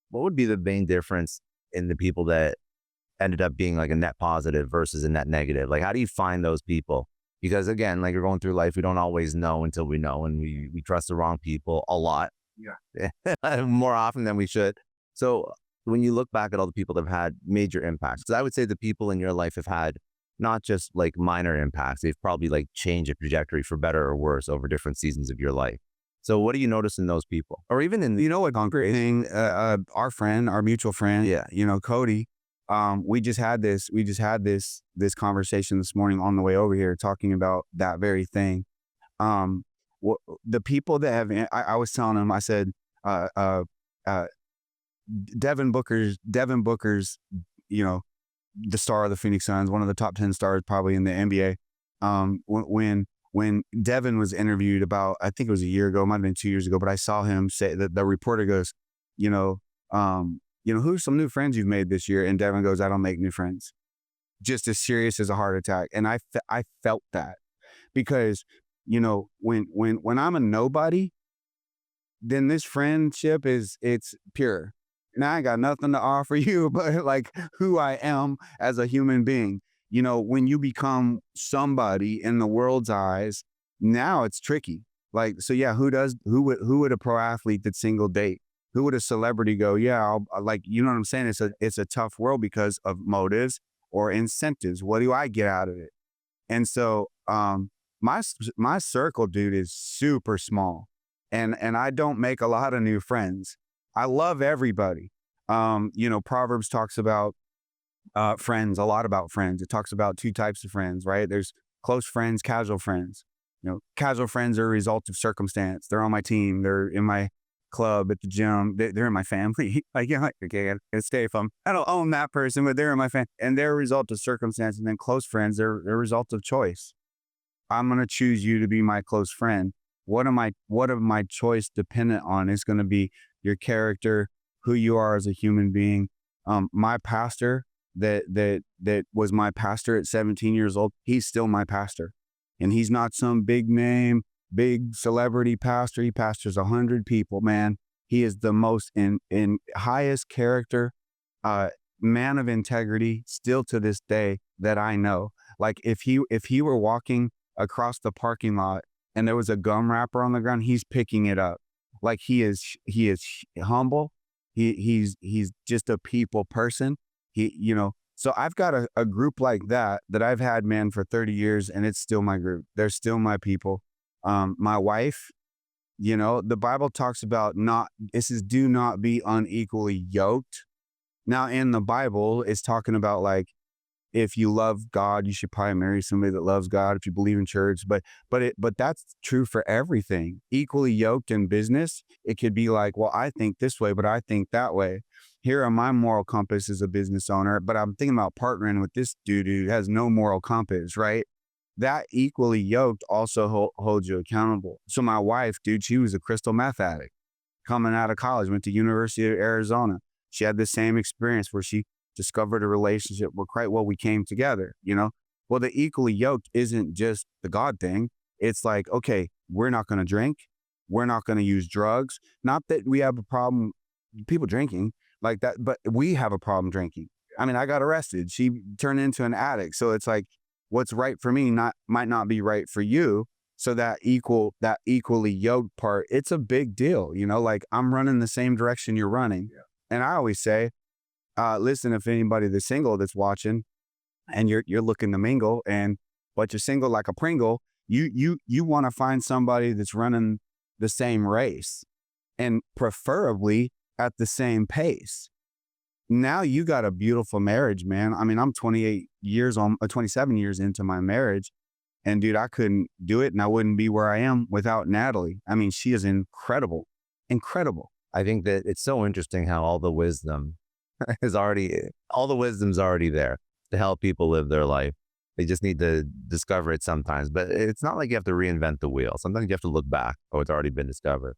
what would be the main difference in the people that ended up being like a net positive versus a net negative? Like, how do you find those people? Because again, like you're going through life, we don't always know until we know, and we trust the wrong people a lot. Yeah. More often than we should. So when you look back at all the people that have had major impacts, because I would say the people in your life have had not just like minor impacts, they've probably like changed a trajectory for better or worse over different seasons of your life. So what do you notice in those people? Or even in, a concrete thing, our mutual friend, yeah, Cody, we just had this conversation this morning on the way over here talking about that very thing. The people that have, I was telling him, I said, Devin Booker's, the star of the Phoenix Suns, one of the top 10 stars probably in the NBA. When Devin was interviewed about, I think it was a year ago, might've been 2 years ago, but I saw him say that the reporter goes, who's some new friends you've made this year? And Devin goes, I don't make new friends. Just as serious as a heart attack. And I felt that because, when I'm a nobody, then this friendship it's pure. And I ain't got nothing to offer you, but like who I am as a human being. When you become somebody in the world's eyes, now it's tricky. Like, so yeah, who would a pro athlete that single date? Who would a celebrity go? Yeah, I'll, like, you know what I'm saying? It's a tough world because of motives or incentives. What do I get out of it? And so, my circle, dude, is super small, and I don't make a lot of new friends. I love everybody. Proverbs talks about friends, a lot about friends. It talks about 2 types of friends, right? There's close friends, casual friends. Casual friends are a result of circumstance. They're on my team. They're in my club, at the gym. They're in my family. Like, okay, I gotta stay if I don't own that person, but they're in my family, and they're a result of circumstance. And then close friends, they're a result of choice. I'm going to choose you to be my close friend. What am my choice dependent on? It's going to be your character, who you are as a human being. My pastor that was my pastor at 17 years old, he's still my pastor. And he's not some big name, big celebrity pastor. He pastors 100 people, man. He is the most in highest character, man of integrity still to this day that I know. Like if he were walking across the parking lot and there was a gum wrapper on the ground, he's picking it up. Like he is humble. He's just a people person. So I've got a group like that I've had, man, for 30 years, and it's still my group. They're still my people. My wife, the Bible talks about do not be unequally yoked. Now in the Bible, it's talking about like, if you love God, you should probably marry somebody that loves God. If you believe in church, but that's true for everything. Equally yoked in business, it could be like, well, I think this way, but I think that way. Here are my moral compass as a business owner, but I'm thinking about partnering with this dude who has no moral compass, right? That equally yoked also holds you accountable. So my wife, dude, she was a crystal meth addict coming out of college, went to University of Arizona. She had the same experience where she discovered a relationship where we came together, Well, the equally yoked isn't just the God thing. It's like, okay, we're not going to drink. We're not going to use drugs. Not that we have a problem, people drinking like that, but we have a problem drinking. I mean, I got arrested. She turned into an addict. So it's like, what's right for me might not be right for you. So that equally yoked part, it's a big deal, like I'm running the same direction you're running. Yeah. And I always say, listen, if anybody that's single that's watching and you're looking to mingle but you're single like a Pringle, you want to find somebody that's running the same race and preferably at the same pace. Now you got a beautiful marriage, man. I mean, I'm 27 years into my marriage, and dude, I couldn't do it and I wouldn't be where I am without Natalie. I mean, she is incredible. I think that it's so interesting how all the wisdom's already there to help people live their life. They just need to discover it sometimes, but it's not like you have to reinvent the wheel. Sometimes you have to look back. Oh, it's already been discovered.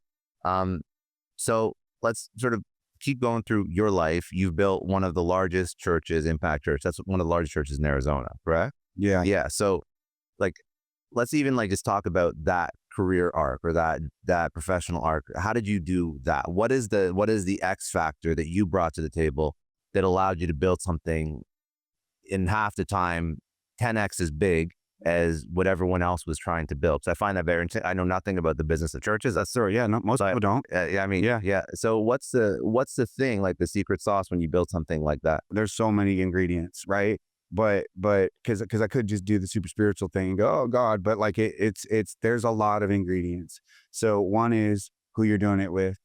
So let's sort of keep going through your life. You've built one of the largest churches, Impact Church. That's one of the largest churches in Arizona, correct? Yeah. Yeah. So like, let's even just talk about that career arc or that professional arc. How did you do that? What is the X factor that you brought to the table that allowed you to build something in half the time, 10x as big as what everyone else was trying to build? So I find that very interesting. I know nothing about the business of churches. That's sure. Yeah. No, most people don't. I mean, yeah. So what's the thing, like the secret sauce when you build something like that? There's so many ingredients, right? But because I could just do the super spiritual thing and go, oh God, but like it's there's a lot of ingredients. So one is who you're doing it with,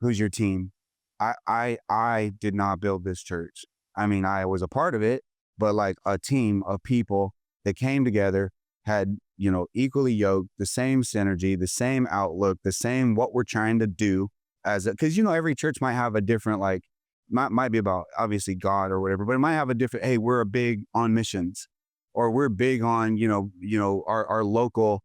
who's your team. I did not build this church. I mean, I was a part of it, but like a team of people that came together, had, equally yoked, the same synergy, the same outlook, the same what we're trying to do because, every church might have a different, might be about obviously God or whatever, but it might have a different, hey, we're big on missions, or we're big on, our local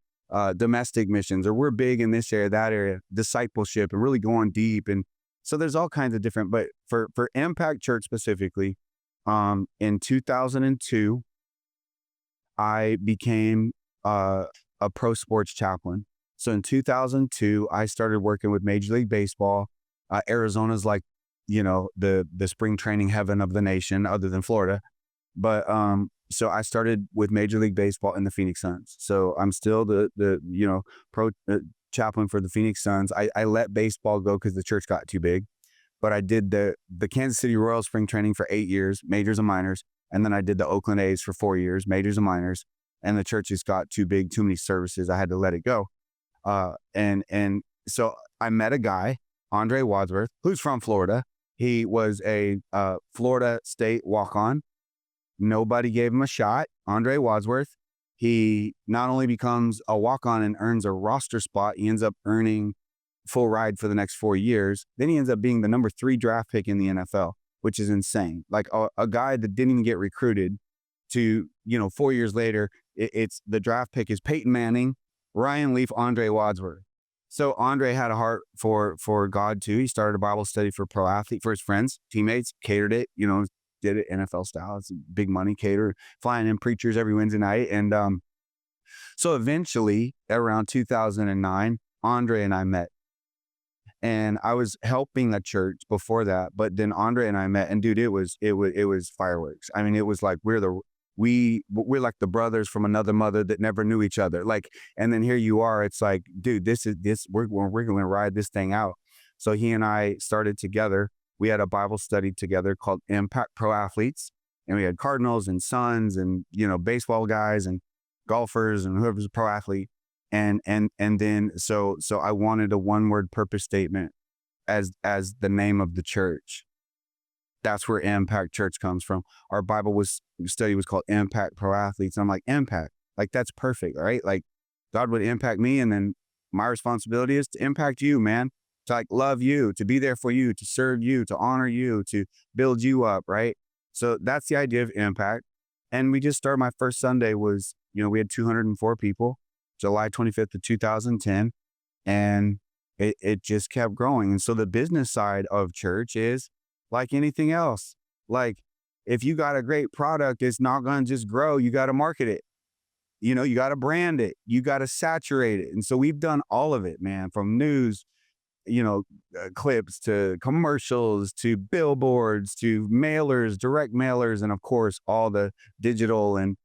domestic missions, or we're big in this area, that area, discipleship and really going deep. And so there's all kinds of different, but for Impact Church specifically, in 2002, I became a pro sports chaplain. So in 2002, I started working with Major League Baseball. Arizona's like, the spring training heaven of the nation, other than Florida. But so I started with Major League Baseball and the Phoenix Suns. So I'm still the pro chaplain for the Phoenix Suns. I let baseball go because the church got too big. But I did the Kansas City Royals spring training for 8 years, majors and minors. And then I did the Oakland A's for 4 years, majors and minors. And the church just got too big, too many services. I had to let it go. And so I met a guy, Andre Wadsworth, who's from Florida. He was a Florida State walk-on. Nobody gave him a shot. Andre Wadsworth, he not only becomes a walk-on and earns a roster spot, he ends up earning full ride for the next 4 years. Then he ends up being the number 3 draft pick in the NFL, which is insane. Like a guy that didn't even get recruited to, 4 years later, it's the draft pick is Peyton Manning, Ryan Leaf, Andre Wadsworth. So Andre had a heart for God too. He started a Bible study for pro athlete, for his friends, teammates, catered it, did it NFL style. It's big money, cater, flying in preachers every Wednesday night. And so eventually around 2009, Andre and I met. And I was helping a church before that, but then Andre and I met, and dude, it was fireworks. I mean, it was like we're like the brothers from another mother that never knew each other. Like, and then here you are. It's like, dude, we're going to ride this thing out. So he and I started together. We had a Bible study together called Impact Pro Athletes, and we had Cardinals and Suns and baseball guys and golfers and whoever's a pro athlete. And then so I wanted a one-word purpose statement as the name of the church. That's where Impact Church comes from. Our Bible study was called Impact Pro Athletes. I'm like, impact, like that's perfect, right? Like God would impact me, and then my responsibility is to impact you, man. To like love you, to be there for you, to serve you, to honor you, to build you up, right? So that's the idea of impact. And we just started. My first Sunday was, we had 204 people. July 25th of 2010, and it just kept growing. And so the business side of church is like anything else. Like if you got a great product, it's not going to just grow. You got to market it. You got to brand it. You got to saturate it. And so we've done all of it, man, from news, clips to commercials to billboards to mailers, direct mailers, and of course all the digital and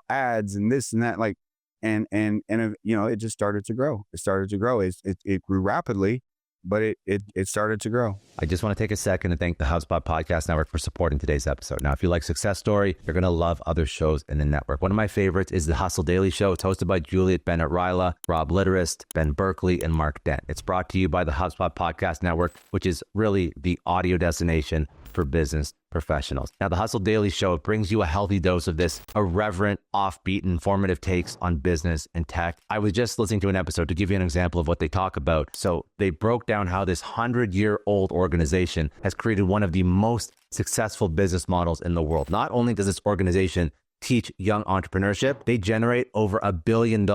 ads and this and that. Like, it just started to grow. It started to grow. It grew rapidly, but it started to grow. I just want to take a second to thank the HubSpot Podcast Network for supporting today's episode. Now, if you like Success Story, you're going to love other shows in the network. One of my favorites is the Hustle Daily Show. It's hosted by Juliet Bennett-Ryla, Rob Litterist, Ben Berkeley, and Mark Dent. It's brought to you by the HubSpot Podcast Network, which is really the audio destination for business professionals. Now, the Hustle Daily Show brings you a healthy dose of this irreverent, offbeat, informative takes on business and tech. I was just listening to an episode to give you an example of what they talk about. So they broke down how this 100-year-old organization has created one of the most successful business models in the world. Not only does this organization teach young entrepreneurship, they generate over $1 billion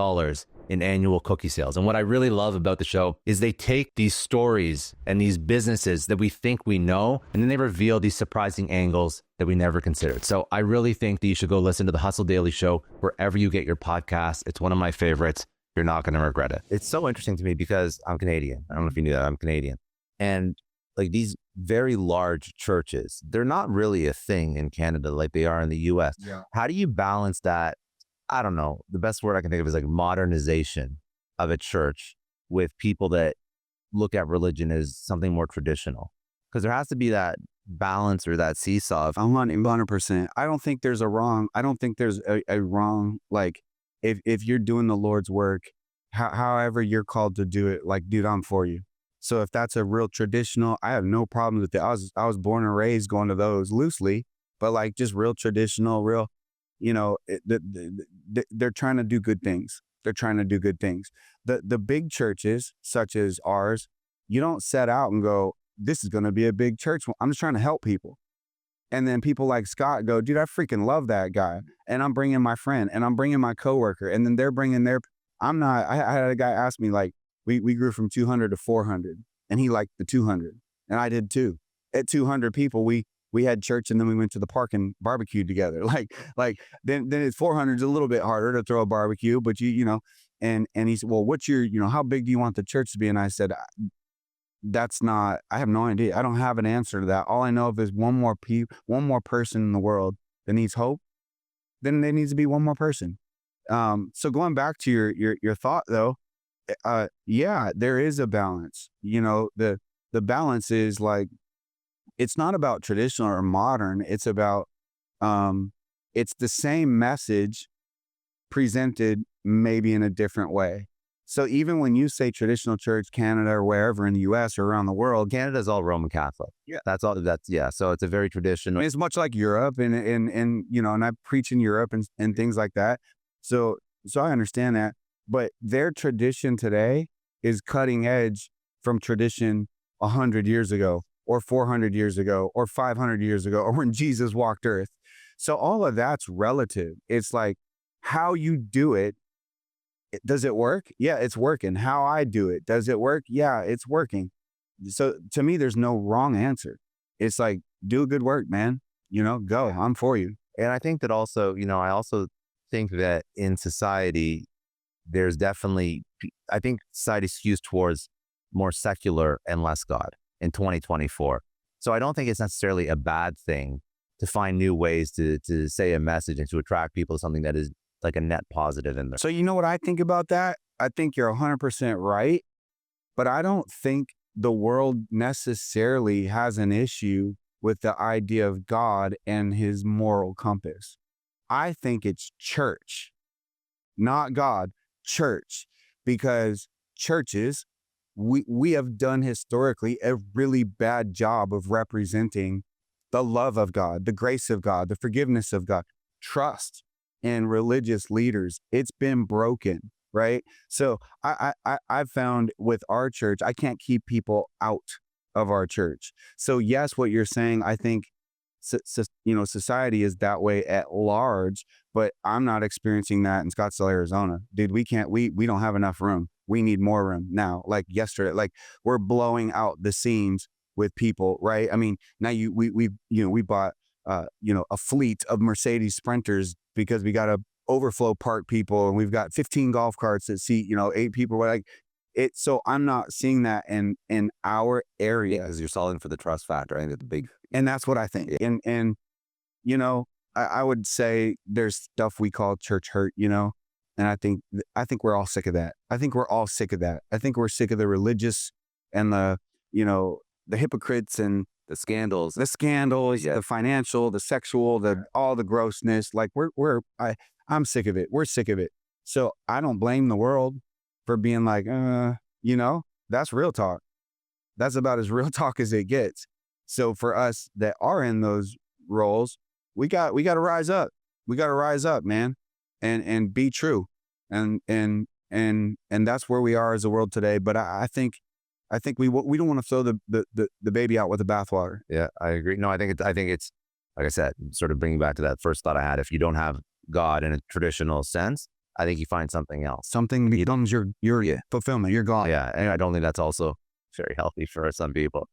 in annual cookie sales. And what I really love about the show is they take these stories and these businesses that we think we know, and then they reveal these surprising angles that we never considered. So I really think that you should go listen to the Hustle Daily Show wherever you get your podcasts. It's one of my favorites. You're not going to regret it. It's so interesting to me because I'm Canadian. I don't know if you knew that. I'm Canadian. And like these very large churches, they're not really a thing in Canada like they are in the US. Yeah. How do you balance that? I don't know. The best word I can think of is like modernization of a church with people that look at religion as something more traditional. Because there has to be that balance or that seesaw. I'm 100%. I don't think there's a wrong. I don't think there's a wrong, like, if you're doing the Lord's work, however you're called to do it, like, dude, I'm for you. So if that's a real traditional, I have no problem with it. I was born and raised going to those loosely, but like just real traditional, real, they're trying to do good things. They're trying to do good things. The big churches, such as ours, you don't set out and go, this is going to be a big church. I'm just trying to help people. And then people like Scott go, dude, I freaking love that guy. And I'm bringing my friend and I'm bringing my coworker. And then they're bringing I had a guy ask me, like, we grew from 200 to 400 and he liked the 200 and I did too. At 200 people, we had church and then we went to the park and barbecued together. Like then it's 400 is a little bit harder to throw a barbecue, but and he said, well, what's your, how big do you want the church to be? And I said, I have no idea. I don't have an answer to that. All I know is one more person in the world that needs hope, then there needs to be one more person. So going back to your thought though, yeah, there is a balance. The balance is like, it's not about traditional or modern. It's about, it's the same message presented maybe in a different way. So even when you say traditional church, Canada or wherever in the US or around the world, Canada's all Roman Catholic. Yeah. That's all. Yeah. So it's a very traditional. It's much like Europe and I preach in Europe and things like that. So I understand that. But their tradition today is cutting edge from tradition 100 years ago or 400 years ago or 500 years ago or when Jesus walked earth. So all of that's relative. It's like how you do it. Does it work? Yeah, it's working. How I do it. Does it work? Yeah, it's working. So to me, there's no wrong answer. It's like, do good work, man. Go. I'm for you. And I think that also, I also think that in society, there's definitely, I think society skews towards more secular and less God in 2024. So I don't think it's necessarily a bad thing to find new ways to say a message and to attract people to something that is like a net positive in there. So you know what I think about that? I think you're 100% right, but I don't think the world necessarily has an issue with the idea of God and his moral compass. I think it's church, not God. Church, because churches, we have done historically a really bad job of representing the love of God, the grace of God, the forgiveness of God, trust in religious leaders. It's been broken, right? So I've found with our church, I can't keep people out of our church. So yes, what you're saying, I think society is that way at large, but I'm not experiencing that in Scottsdale, Arizona. Dude, we don't have enough room. We need more room now. Like yesterday, like we're blowing out the seams with people, right? I mean, now we bought a fleet of Mercedes Sprinters because we got to overflow park people and we've got 15 golf carts that seat 8 people. We're like, So I'm not seeing that in our area. Because you're solving for the trust factor. I think it's the big. And that's what I think. And you know, I would say there's stuff we call church hurt, you know, and I think we're all sick of that. I think we're all sick of that. I think we're sick of the religious and the, you know, the hypocrites and The scandals. the scandals, the financial, the sexual, all the grossness. Like I'm sick of it. We're sick of it. So I don't blame the world for being like, you know, that's real talk. That's about as real talk as it gets. So for us that are in those roles, we got to rise up. We got to rise up, man, and be true. And that's where we are as a world today. But I think we don't want to throw the baby out with the bathwater. Yeah, I agree. No, I think it's like I said, sort of bringing back to that first thought I had. If you don't have God in a traditional sense, I think you find something else. Something becomes your fulfillment. You're gone. Yeah, and I don't think that's also very healthy for some people.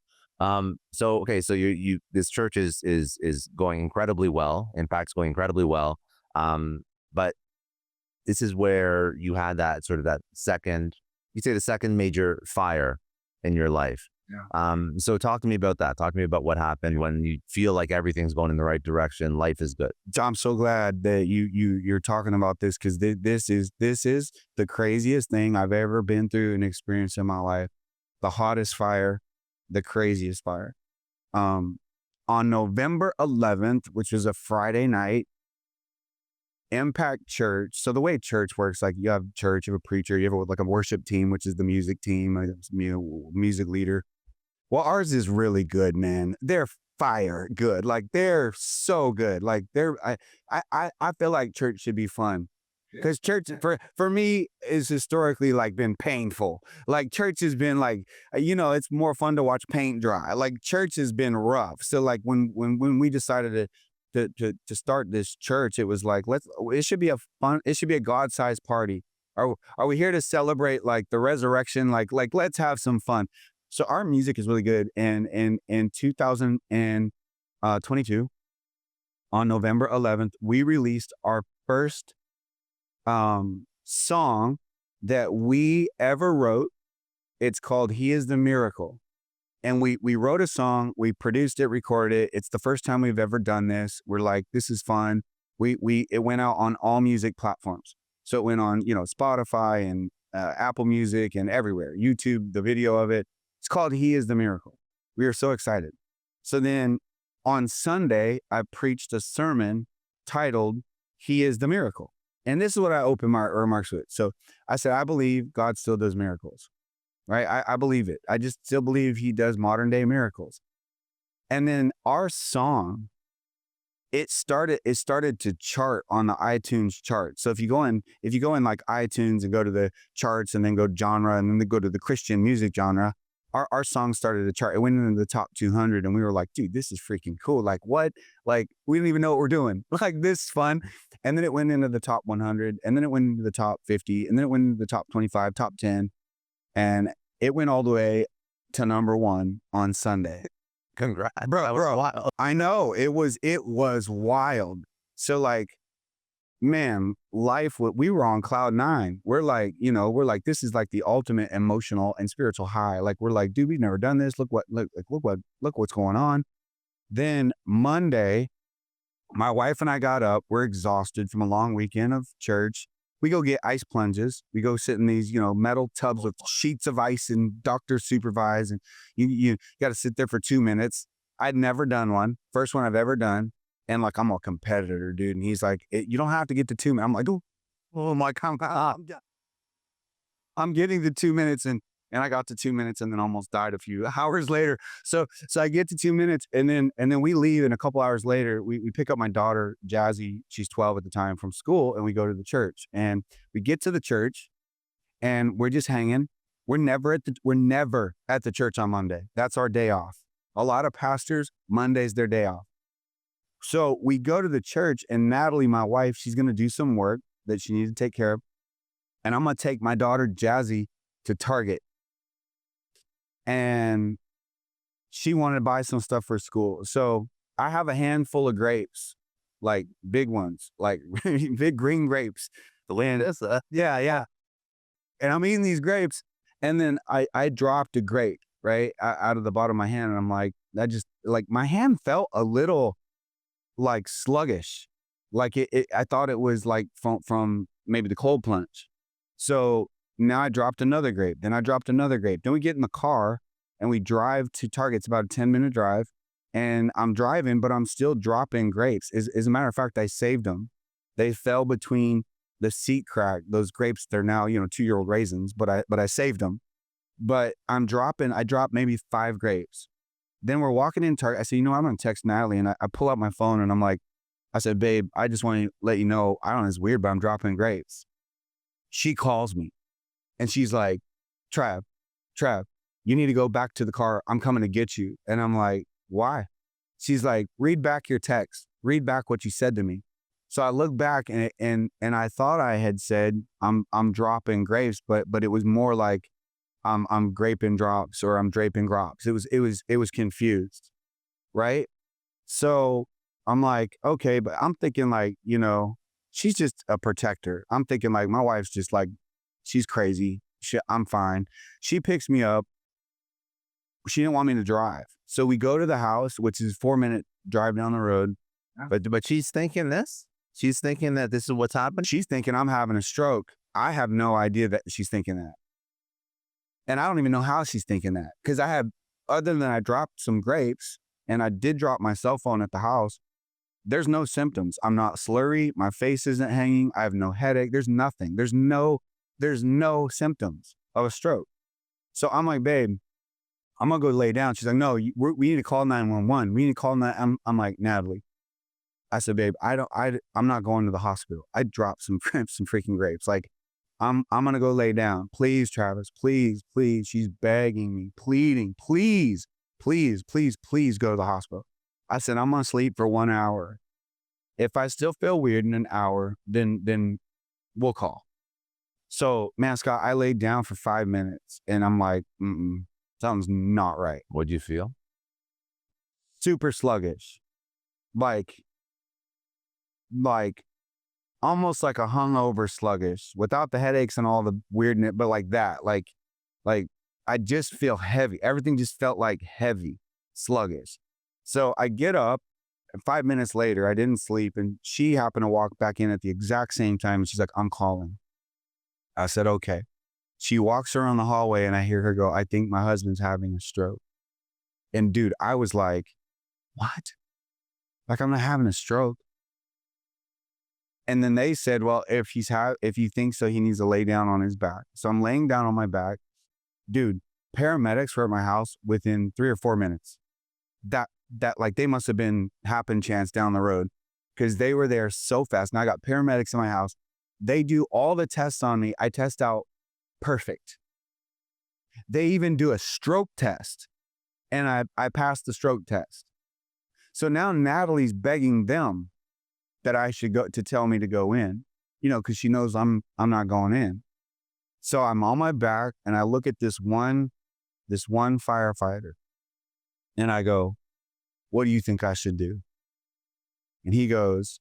So you this church is going incredibly well. Impact's going incredibly well. But this is where you had that sort of that second, you'd say the second major fire in your life. Yeah. So talk to me about that. Talk to me about what happened when you feel like everything's going in the right direction. Life is good. I'm so glad that you're talking about this, because this is the craziest thing I've ever been through and experienced in my life. The hottest fire, the craziest fire. On November 11th, which was a Friday night, Impact Church. So the way church works, like you have church, you have a preacher, you have like a worship team, which is the music team, music leader. Well, ours is really good, man. They're fire good. Like they're so good. Like I feel like church should be fun. Because church for me is historically like been painful. Like church has been like, you know, it's more fun to watch paint dry. Like church has been rough. So like when we decided to start this church, it was like, it should be a God-sized party. Are we here to celebrate like the resurrection? Like let's have some fun. So our music is really good. And in 2022, on November 11th, we released our first song that we ever wrote. It's called He Is the Miracle. And we wrote a song, we produced it, recorded it. It's the first time we've ever done this. We're like, this is fun. It went out on all music platforms. So it went on, you know, Spotify and Apple Music and everywhere. YouTube, the video of it. It's called He Is the Miracle. We are so excited. So then on Sunday, I preached a sermon titled He Is the Miracle. And this is what I opened my remarks with. So I said, I believe God still does miracles, right? I believe it. I just still believe he does modern day miracles. And then our song, it started to chart on the iTunes chart. So if you go in like iTunes and go to the charts and then go genre and then they go to the Christian music genre, our song started to chart. It went into the top 200 and we were like, dude, this is freaking cool. Like what? Like we didn't even know what we're doing. Like this is fun. And then it went into the top 100 and then it went into the top 50 and then it went into the top 25, top 10. And it went all the way to number 1 on Sunday. Congrats. Bro, wild. I know it was wild. So like, man, we were on cloud 9. We're like, this is like the ultimate emotional and spiritual high. Like we're like, dude, we've never done this. Look what's going on. Then Monday, my wife and I got up. We're exhausted from a long weekend of church. We go get ice plunges. We go sit in these, metal tubs with sheets of ice and doctor supervised. And you got to sit there for 2 minutes. I'd never done one. First one I've ever done. And like, I'm a competitor, dude. And he's like, you don't have to get to 2 minutes. I'm like, I'm getting to 2 minutes. And I got to 2 minutes and then almost died a few hours later. So I get to 2 minutes and then we leave. And a couple hours later, we pick up my daughter, Jazzy. She's 12 at the time, from school. And we go to the church and we get to the church and we're just hanging. We're never at the church on Monday. That's our day off. A lot of pastors, Monday's their day off. So we go to the church and Natalie, my wife, she's going to do some work that she needs to take care of. And I'm going to take my daughter, Jazzy, to Target. And she wanted to buy some stuff for school. So I have a handful of grapes, like big ones, like big green grapes. The land is Yeah. And I'm eating these grapes And then I dropped a grape, right, out of the bottom of my hand. And I'm like, my hand felt a little like sluggish. Like I thought it was like from maybe the cold plunge. So now I dropped another grape. Then I dropped another grape. Then we get in the car and we drive to Target. It's about a 10-minute drive. And I'm driving, but I'm still dropping grapes. As a matter of fact, I saved them. They fell between the seat crack. Those grapes, they're now, 2-year-old raisins, but I saved them. But I dropped maybe 5 grapes. Then we're walking in Target. I said, I'm going to text Natalie. And I pull out my phone and I'm like, I said, babe, I just want to let you know, I don't know, it's weird, but I'm dropping grapes. She calls me and she's like, Trav, you need to go back to the car. I'm coming to get you. And I'm like, why? She's like, read back your text. Read back what you said to me. So I look back and I thought I had said I'm dropping grapes, but it was more like I'm graping drops or I'm draping drops. It was confused, right? So I'm like, okay, but I'm thinking like, she's just a protector. I'm thinking like my wife's just like, she's crazy. I'm fine. She picks me up. She didn't want me to drive. So we go to the house, which is a 4-minute drive down the road. But she's thinking this. She's thinking that this is what's happened. She's thinking I'm having a stroke. I have no idea that she's thinking that. And I don't even know how she's thinking that. Because other than I dropped some grapes and I did drop my cell phone at the house, there's no symptoms. I'm not slurry. My face isn't hanging. I have no headache. There's nothing. There's no symptoms of a stroke. So I'm like, babe, I'm going to go lay down. She's like, no, we need to call 911. We need to call 911. I'm like, Natalie, I said, babe, I'm not going to the hospital. I dropped some freaking grapes. Like, I'm going to go lay down. Please, Travis, please. She's begging me, pleading, please go to the hospital. I said, I'm going to sleep for 1 hour. If I still feel weird in an hour, then we'll call. So, man, Scott, I laid down for 5 minutes and I'm like, something's not right. What'd you feel? Super sluggish. Like almost like a hungover sluggish without the headaches and all the weirdness, but like that, like I just feel heavy. Everything just felt like heavy, sluggish. So I get up and 5 minutes later, I didn't sleep and she happened to walk back in at the exact same time. And she's like, I'm calling. I said, okay. She walks around the hallway and I hear her go, I think my husband's having a stroke. And dude, I was like, what? Like, I'm not having a stroke. And then they said, well, if you think so, he needs to lay down on his back. So I'm laying down on my back. Dude, paramedics were at my house within 3 or 4 minutes. That like they must have been happen chance down the road because they were there so fast. And I got paramedics in my house. They do all the tests on me. I test out perfect. They even do a stroke test and I passed the stroke test. So now Natalie's begging them that I should go to tell me to go in, because she knows I'm not going in. So I'm on my back and I look at this one firefighter and I go, what do you think I should do? And he goes,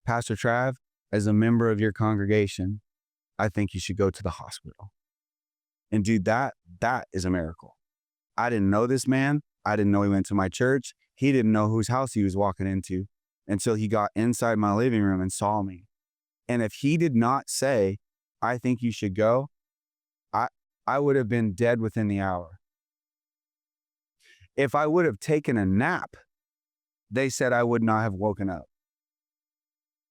Pastor Trav, as a member of your congregation, I think you should go to the hospital. And dude, that is a miracle. I didn't know this man. I didn't know he went to my church. He didn't know whose house he was walking into until he got inside my living room and saw me. And if he did not say, I think you should go, I would have been dead within the hour. If I would have taken a nap, they said I would not have woken up.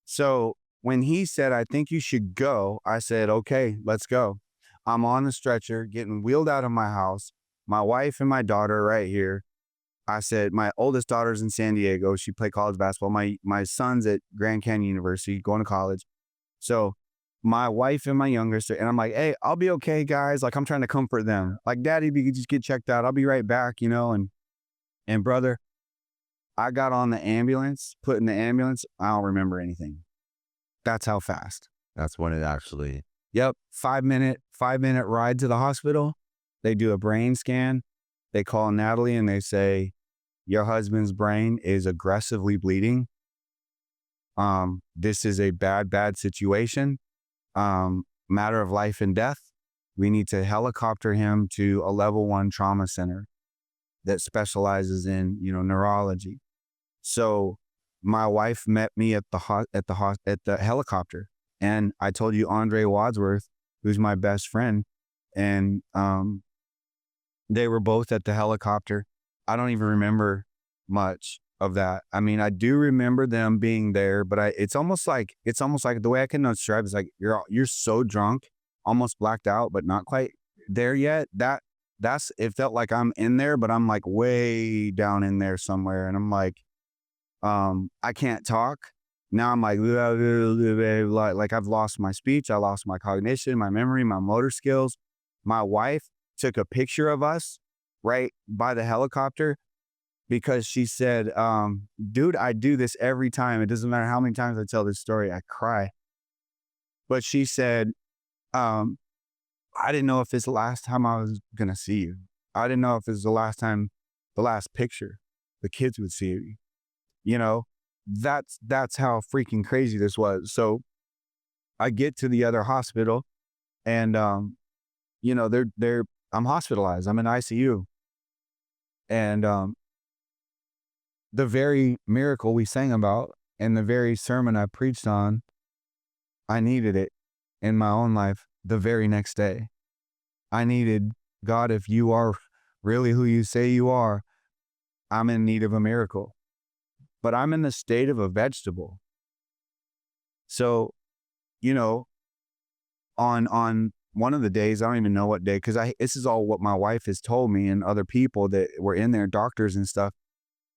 So when he said, I think you should go, I said, okay, let's go. I'm on the stretcher, getting wheeled out of my house. My wife and my daughter are right here. I said, my oldest daughter's in San Diego. She played college basketball. My son's at Grand Canyon University going to college. So my wife and my younger sister, and I'm like, hey, I'll be okay, guys. Like, I'm trying to comfort them. Like, Daddy, if you could just get checked out, I'll be right back, and brother, I got on the ambulance, put in the ambulance. I don't remember anything. That's how fast. That's when it actually. Yep. 5 minute ride to the hospital. They do a brain scan. They call Natalie and they say, your husband's brain is aggressively bleeding. This is a bad situation. Matter of life and death. We need to helicopter him to a level 1 trauma center that specializes in, neurology. So my wife met me at the helicopter, and I told you Andre Wadsworth, who's my best friend, and they were both at the helicopter. I don't even remember much of that. I mean, I do remember them being there, but it's almost like the way I can describe it is like you're so drunk, almost blacked out, but not quite there yet. It felt like I'm in there, but I'm like way down in there somewhere, and I'm like, I can't talk. Now I'm like, like I've lost my speech, I lost my cognition, my memory, my motor skills. My wife took a picture of us right by the helicopter because she said, dude, I do this every time. It doesn't matter how many times I tell this story, I cry. But she said, I didn't know if it's the last time I was going to see you. I didn't know if it was the last picture the kids would see you. That's how freaking crazy this was. So I get to the other hospital and, I'm hospitalized. I'm in ICU. And, the very miracle we sang about and the very sermon I preached on, I needed it in my own life the very next day. I needed, God, if you are really who you say you are, I'm in need of a miracle. But I'm in the state of a vegetable. So, on one of the days, I don't even know what day, because this is all what my wife has told me and other people that were in there, doctors and stuff.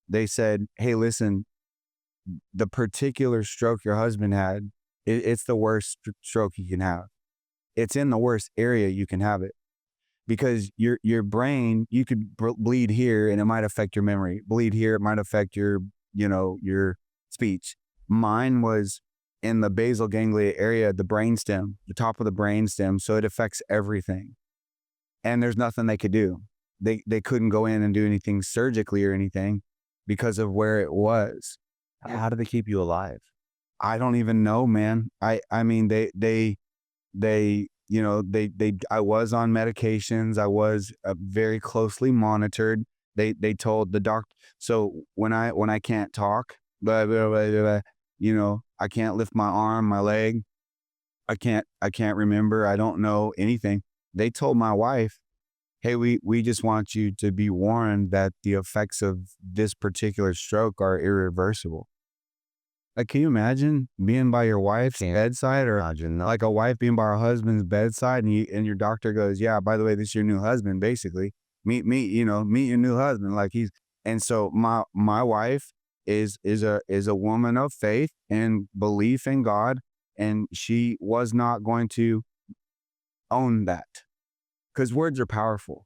They said, hey, listen, the particular stroke your husband had, it's the worst stroke you can have. It's in the worst area you can have it. Because your brain, you could bleed here and it might affect your memory. Bleed here, it might affect your speech. Mine was in the basal ganglia area, the brainstem, the top of the brainstem. So it affects everything. And there's nothing they could do. They couldn't go in and do anything surgically or anything because of where it was. How do they keep you alive? I don't even know, man. I mean, I was on medications. I was very closely monitored. They told the doctor. So when I can't talk, blah, blah, blah, blah, I can't lift my arm, my leg. I can't remember. I don't know anything. They told my wife, hey, we just want you to be warned that the effects of this particular stroke are irreversible. Like, can you imagine being by your wife's bedside, or like a wife being by her husband's bedside, and your doctor goes, yeah, by the way, this is your new husband, basically. Meet your new husband. And so my wife is a woman of faith and belief in God, and she was not going to own that, because words are powerful,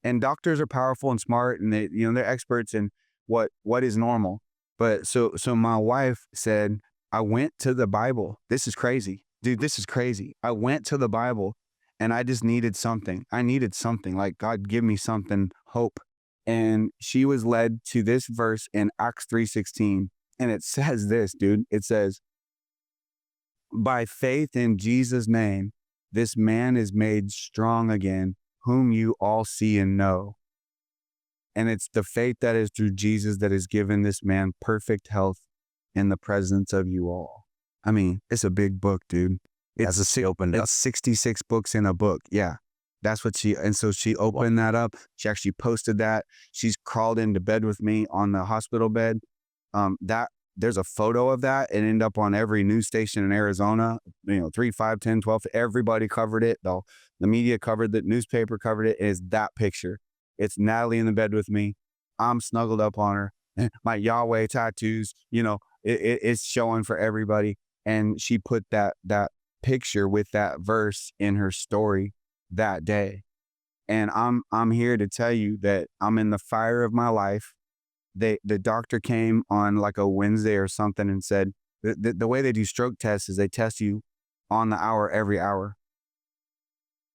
and doctors are powerful and smart, and they're experts in what is normal. But so my wife said, I went to the Bible. This is crazy, dude. This is crazy. I went to the Bible and I just needed something. I needed something, like, God, give me something, hope. And she was led to this verse in Acts 3:16. And it says this, dude. It says, by faith in Jesus' name, this man is made strong again, whom you all see and know. And it's the faith that is through Jesus that has given this man perfect health in the presence of you all. I mean, it's a big book, dude. It's 66 books in a book. Yeah. That's what so she opened that up. She actually posted that. She's crawled into bed with me on the hospital bed. There's a photo of that. It ended up on every news station in Arizona, 3, 5, 10, 12. Everybody covered it. The media covered it. Newspaper covered it. It is that picture. It's Natalie in the bed with me. I'm snuggled up on her. My Yahweh tattoos, it's showing for everybody. And she put that picture with that verse in her story that day. And I'm here to tell you that I'm in the fire of my life. The doctor came on like a Wednesday or something and said, the way they do stroke tests is they test you on the hour, every hour.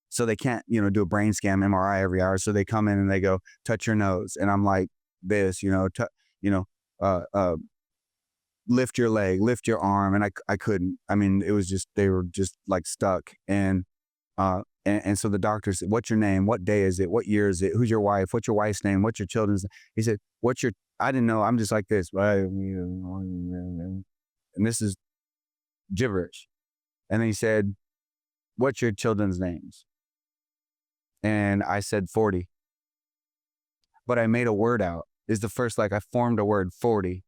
So they can't, do a brain scan, MRI every hour. So they come in and they go, touch your nose. And I'm like this, lift your leg, lift your arm. And I couldn't. I mean, it was just, they were just like stuck. And And so the doctor said, what's your name? What day is it? What year is it? Who's your wife? What's your wife's name? What's your children's name? He said, I didn't know. I'm just like this. And this is gibberish. And then he said, what's your children's names? And I said 40. But I made a word out. Is the first, I formed a word, 40.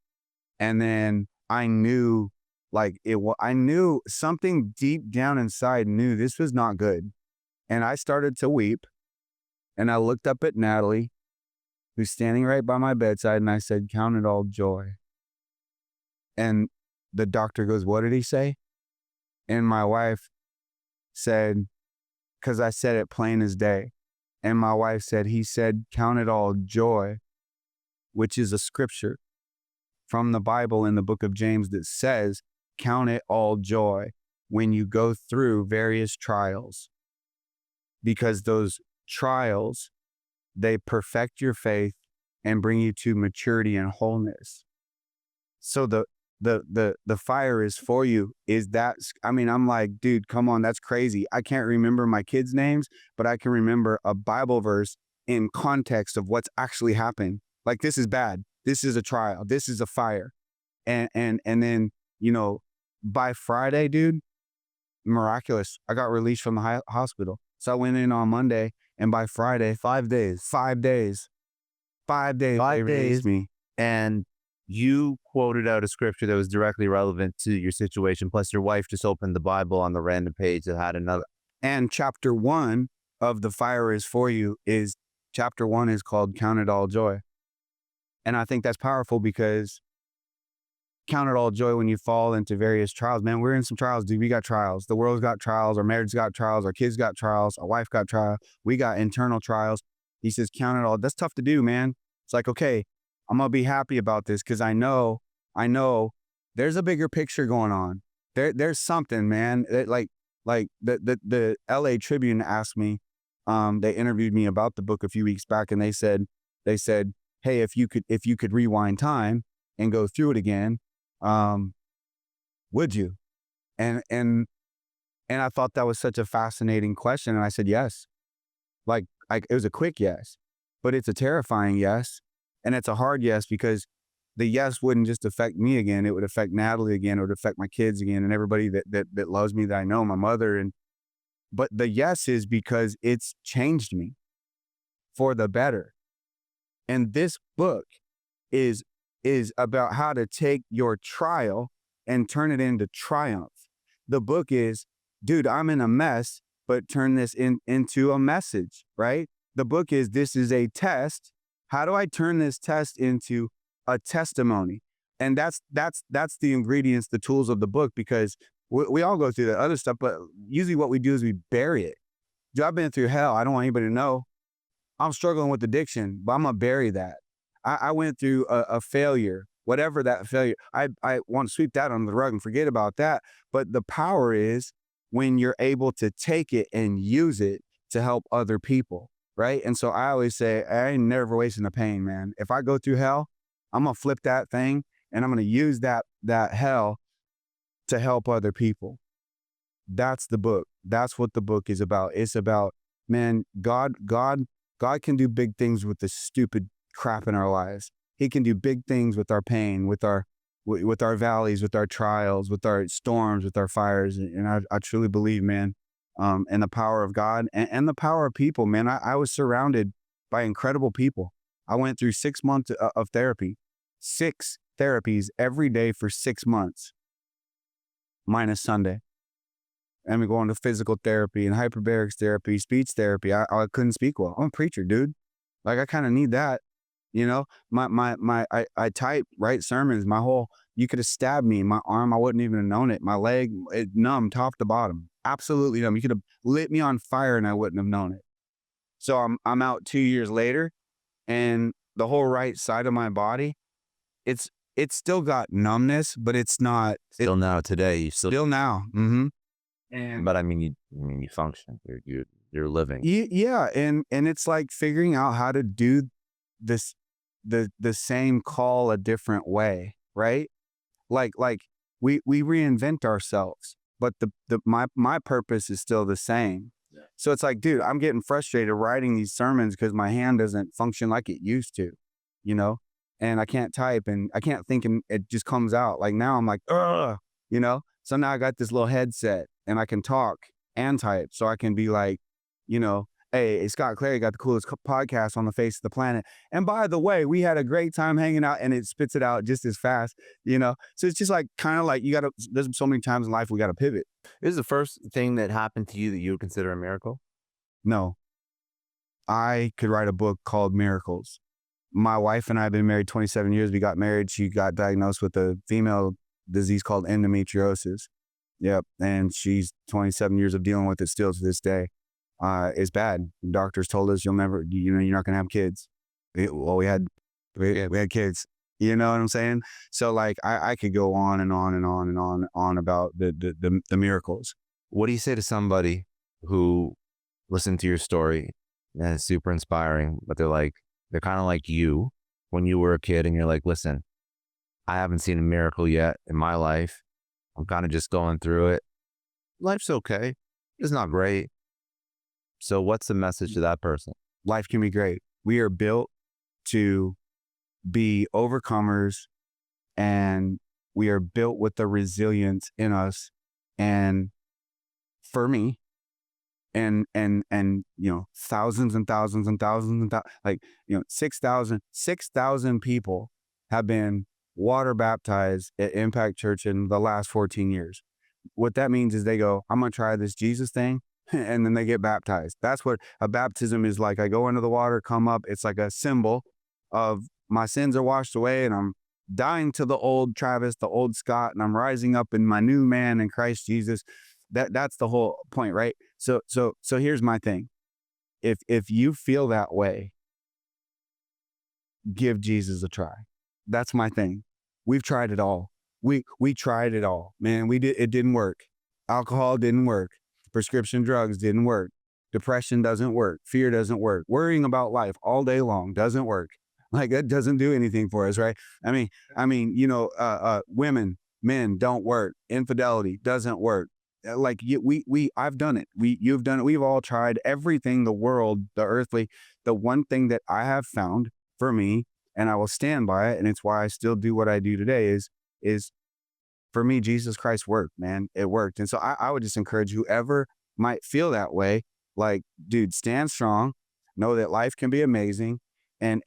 And then I knew, I knew something deep down inside knew this was not good. And I started to weep. And I looked up at Natalie, who's standing right by my bedside, and I said, count it all joy. And the doctor goes, what did he say? And my wife said, because I said it plain as day. And my wife said, he said, count it all joy, which is a scripture from the Bible in the book of James that says, count it all joy when you go through various trials. Because those trials, they perfect your faith and bring you to maturity and wholeness. So the fire is for you is that, I'm like, dude, come on, that's crazy. I can't remember my kids' names, but I can remember a Bible verse in context of what's actually happened. Like, this is bad. This is a trial. This is a fire. And then, by Friday, dude, miraculous. I got released from the hospital. So I went in on Monday, and by Friday, 5 days. 5 days. 5 days. 5 they released days. Me. And you quoted out a scripture that was directly relevant to your situation. Plus, your wife just opened the Bible on the random page that had another. And chapter 1 of The Fire is For You chapter 1 is called Count It All Joy. And I think that's powerful because count it all joy when you fall into various trials. Man, we're in some trials, dude. We got trials. The world's got trials. Our marriage got trials. Our kids got trials. Our wife got trials. We got internal trials. He says, count it all. That's tough to do, man. It's like, okay, I'm going to be happy about this because I know there's a bigger picture going on. There's something, man. Like the LA Tribune asked me, they interviewed me about the book a few weeks back, and they said, hey, if you could rewind time and go through it again, would you? And I thought that was such a fascinating question. And I said, yes. It was a quick yes, but it's a terrifying yes. And it's a hard yes, because the yes wouldn't just affect me again. It would affect Natalie again. It would affect my kids again, and everybody that loves me, that I know, my mother. But the yes is because it's changed me for the better. And this book is about how to take your trial and turn it into triumph. The book is, dude, I'm in a mess, but turn this into a message, right? The book is, this is a test. How do I turn this test into a testimony? And that's the ingredients, the tools of the book, because we all go through the other stuff, but usually what we do is we bury it. Dude, I've been through hell. I don't want anybody to know. I'm struggling with addiction, but I'm going to bury that. I went through a failure, whatever that failure. I want to sweep that under the rug and forget about that. But the power is when you're able to take it and use it to help other people, right? And so I always say, I ain't never wasting the pain, man. If I go through hell, I'm going to flip that thing and I'm going to use that hell to help other people. That's the book. That's what the book is about. It's about, man, God can do big things with the stupid crap in our lives. He can do big things with our pain, with our valleys, with our trials, with our storms, with our fires. And I truly believe, man, in the power of God and the power of people, man. I was surrounded by incredible people. I went through 6 months of therapy, 6 therapies every day for 6 months, minus Sunday. And we going to physical therapy and hyperbarics therapy, speech therapy. I couldn't speak well. I'm a preacher, dude. Like, I kind of need that. I type, write sermons. You could have stabbed me. My arm, I wouldn't even have known it. My leg, it numb top to bottom. Absolutely numb. You could have lit me on fire and I wouldn't have known it. So I'm out 2 years later, and the whole right side of my body, it's still got numbness, but it's not. Still now today, you still now. Mm-hmm. But I mean, you function. You're living. Yeah, and it's like figuring out how to do this, the same call a different way, right? Like we reinvent ourselves, but my purpose is still the same. Yeah. So it's like, dude, I'm getting frustrated writing these sermons because my hand doesn't function like it used to, you know, and I can't type and I can't think and it just comes out. Like now I'm like, ugh, you know? So now I got this little headset and I can talk and type. So I can be like, you know, hey, Scott Clary got the coolest podcast on the face of the planet. And by the way, we had a great time hanging out, and it spits it out just as fast, you know? So it's just like, kind of like there's so many times in life we got to pivot. This is the first thing that happened to you that you would consider a miracle? No, I could write a book called Miracles. My wife and I have been married 27 years. We got married. She got diagnosed with a female disease called endometriosis. Yep. And she's 27 years of dealing with it still to this day. It's bad. Doctors told us you're not going to have kids. We had kids. You know what I'm saying? So like, I could go on and on and on and on and on about the miracles. What do you say to somebody who listened to your story and it's super inspiring, but they're kind of like you when you were a kid and you're like, listen, I haven't seen a miracle yet in my life. I'm kind of just going through it. Life's okay. It's not great. So what's the message to that person? Life can be great. We are built to be overcomers, and we are built with the resilience in us. And for me, and you know, thousands and thousands and thousands and like, you know, 6,000 people have been water baptized at Impact Church in the last 14 years. What that means is they go, I'm going to try this Jesus thing. And then they get baptized. That's what a baptism is like. I go into the water, come up. It's like a symbol of my sins are washed away, and I'm dying to the old Travis, the old Scott, and I'm rising up in my new man in Christ Jesus. That's the whole point, right? So here's my thing. If you feel that way, give Jesus a try. That's my thing. We've tried it all. We tried it all, man. It didn't work. Alcohol didn't work. Prescription drugs didn't work. Depression doesn't work. Fear doesn't work. Worrying about life all day long doesn't work. Like, that doesn't do anything for us, right? I mean, you know, women, men don't work. Infidelity doesn't work. Like, I've done it. You've done it. We've all tried everything, the world, the earthly. The one thing that I have found for me, and I will stand by it, and it's why I still do what I do today, is for me, Jesus Christ worked, man. It worked. And so I would just encourage whoever might feel that way, like, dude, stand strong, know that life can be amazing, and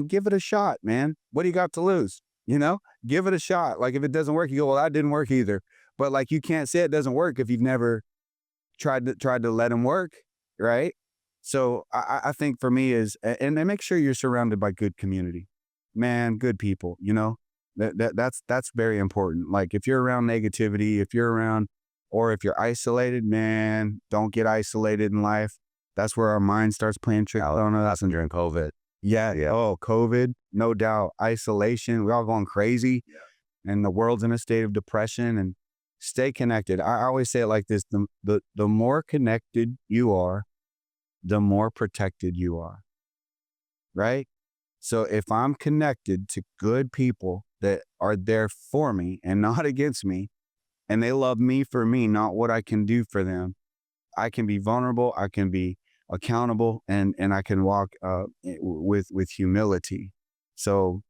give it a shot, man. What do you got to lose? You know, give it a shot. Like, if it doesn't work, you go, well, that didn't work either. But like, you can't say it doesn't work if you've never tried to let him work, right? So I think for me is, and make sure you're surrounded by good community, man, good people, you know. That's very important. Like, if you're around negativity, if you're isolated, man, don't get isolated in life. That's where our mind starts playing tricks on us. That's when during COVID. Yeah. Oh, COVID, no doubt. Isolation. We're all going crazy. Yeah. And the world's in a state of depression. And stay connected. I always say it like this: the more connected you are, the more protected you are. Right? So if I'm connected to good people that are there for me and not against me, and they love me for me, not what I can do for them, I can be vulnerable, I can be accountable, and I can walk with humility. So,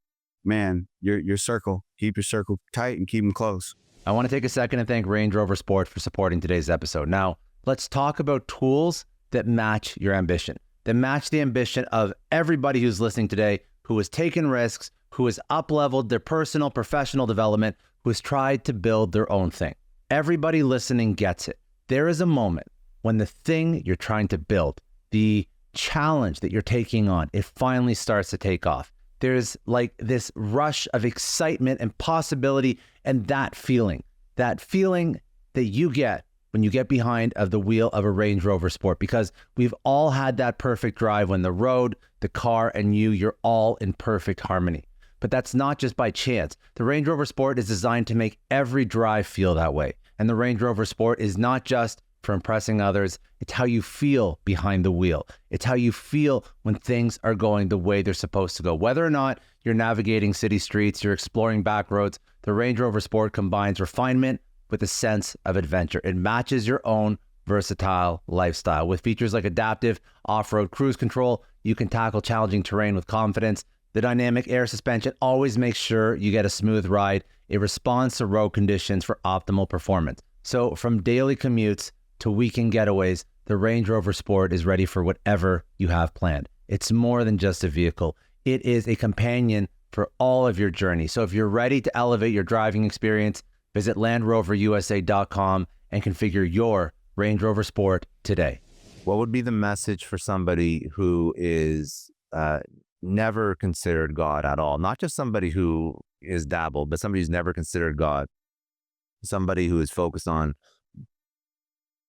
man, your circle, keep your circle tight and keep them close. I want to take a second and thank Range Rover Sport for supporting today's episode. Now, let's talk about tools that match your ambition, that match the ambition of everybody who's listening today, who has taken risks, who has up-leveled their personal, professional development, who has tried to build their own thing. Everybody listening gets it. There is a moment when the thing you're trying to build, the challenge that you're taking on, it finally starts to take off. There's like this rush of excitement and possibility, and that feeling that you get when you get behind of the wheel of a Range Rover Sport, because we've all had that perfect drive when the road, the car, and you're all in perfect harmony. But that's not just by chance. The Range Rover Sport is designed to make every drive feel that way. And the Range Rover Sport is not just for impressing others, it's how you feel behind the wheel. It's how you feel when things are going the way they're supposed to go. Whether or not you're navigating city streets, you're exploring back roads, the Range Rover Sport combines refinement with a sense of adventure. It matches your own versatile lifestyle. With features like adaptive off-road cruise control, you can tackle challenging terrain with confidence. The dynamic air suspension always makes sure you get a smooth ride. It responds to road conditions for optimal performance. So from daily commutes to weekend getaways, the Range Rover Sport is ready for whatever you have planned. It's more than just a vehicle. It is a companion for all of your journey. So if you're ready to elevate your driving experience, visit LandRoverUSA.com and configure your Range Rover Sport today. What would be the message for somebody who is never considered God at all? Not just somebody who is dabbled, but somebody who's never considered God. Somebody who is focused on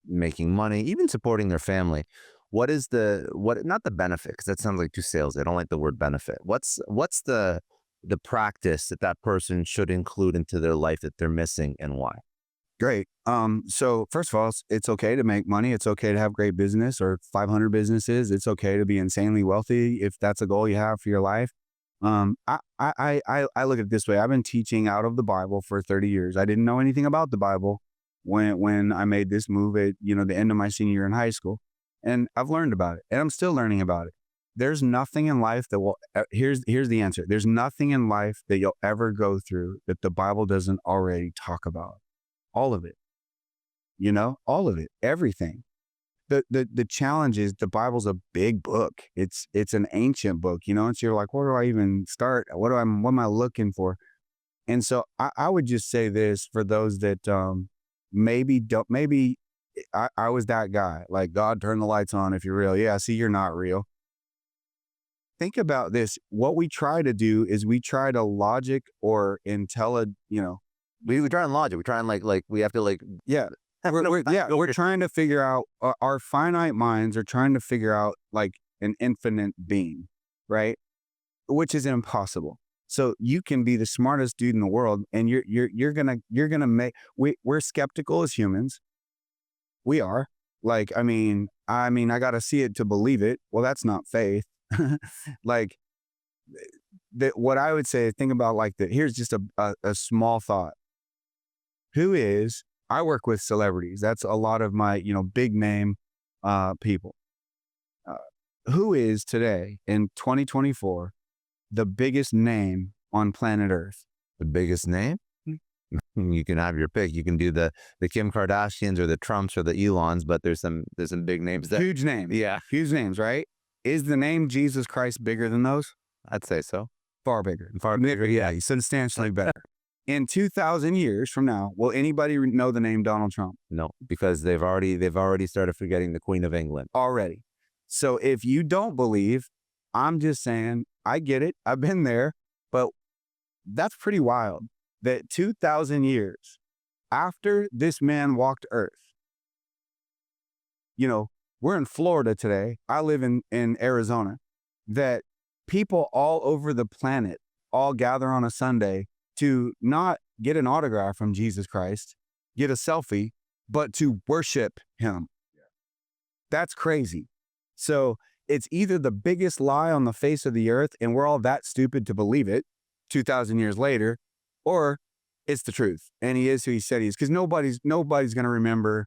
making money, even supporting their family. What is not the benefit, because that sounds like too salesy. I don't like the word benefit. What's the practice that person should include into their life that they're missing, and why? Great. So first of all, it's okay to make money. It's okay to have great business or 500 businesses. It's okay to be insanely wealthy if that's a goal you have for your life. I look at it this way. I've been teaching out of the Bible for 30 years. I didn't know anything about the Bible when I made this move at, the end of my senior year in high school. And I've learned about it, and I'm still learning about it. There's nothing in life that will, here's the answer. There's nothing in life that you'll ever go through that the Bible doesn't already talk about. All of it, all of it, everything. The challenge is the Bible's a big book. It's an ancient book, and so you're like, where do I even start? What am I looking for? And so I would just say this for those that maybe I was that guy, like, God, turn the lights on if you're real. Yeah, see, you're not real. Think about this. What we try to do is we try to logic or we try and logic. We try and like we have to yeah. We're trying to figure out, our finite minds are trying to figure out like an infinite being, right? Which is impossible. So you can be the smartest dude in the world, and you're gonna make. We're skeptical as humans. We are. Like, I mean, I got to see it to believe it. Well, that's not faith. Like, what I would say, think about like that. Here's just a small thought. I work with celebrities. That's a lot of my, big name people. Who is today in 2024 the biggest name on planet Earth? The biggest name? You can have your pick. You can do the Kim Kardashians or the Trumps or the Elons, but there's some big names there. Huge names. Yeah. Huge names, right? Is the name Jesus Christ bigger than those? I'd say so. Far bigger. Far bigger. Yeah, substantially better. In 2,000 years from now, will anybody know the name Donald Trump? No, because they've already started forgetting the Queen of England. Already. So if you don't believe, I'm just saying, I get it. I've been there, but that's pretty wild that 2,000 years after this man walked Earth, we're in Florida today. I live in Arizona, that people all over the planet all gather on a Sunday to not get an autograph from Jesus Christ, get a selfie, but to worship him. Yeah. That's crazy. So it's either the biggest lie on the face of the earth, and we're all that stupid to believe it 2,000 years later, or it's the truth. And he is who he said he is. Because nobody's going to remember,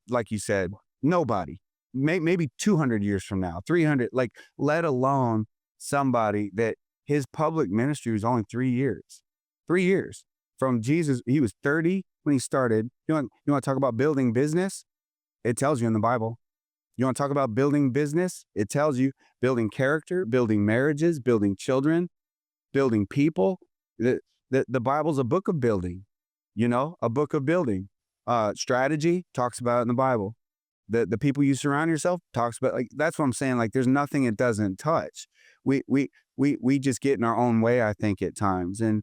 like you said, nobody. Maybe 200 years from now, 300, let alone somebody that his public ministry was only 3 years. 3 years from Jesus. He was 30 when he started. You want to talk about building business? It tells you in the Bible. You want to talk about building business? It tells you building character, building marriages, building children, building people. The Bible's a book of building, a book of building. Strategy talks about it in the Bible. The people you surround yourself talks about, that's what I'm saying. Like, there's nothing it doesn't touch. We just get in our own way, I think, at times. And,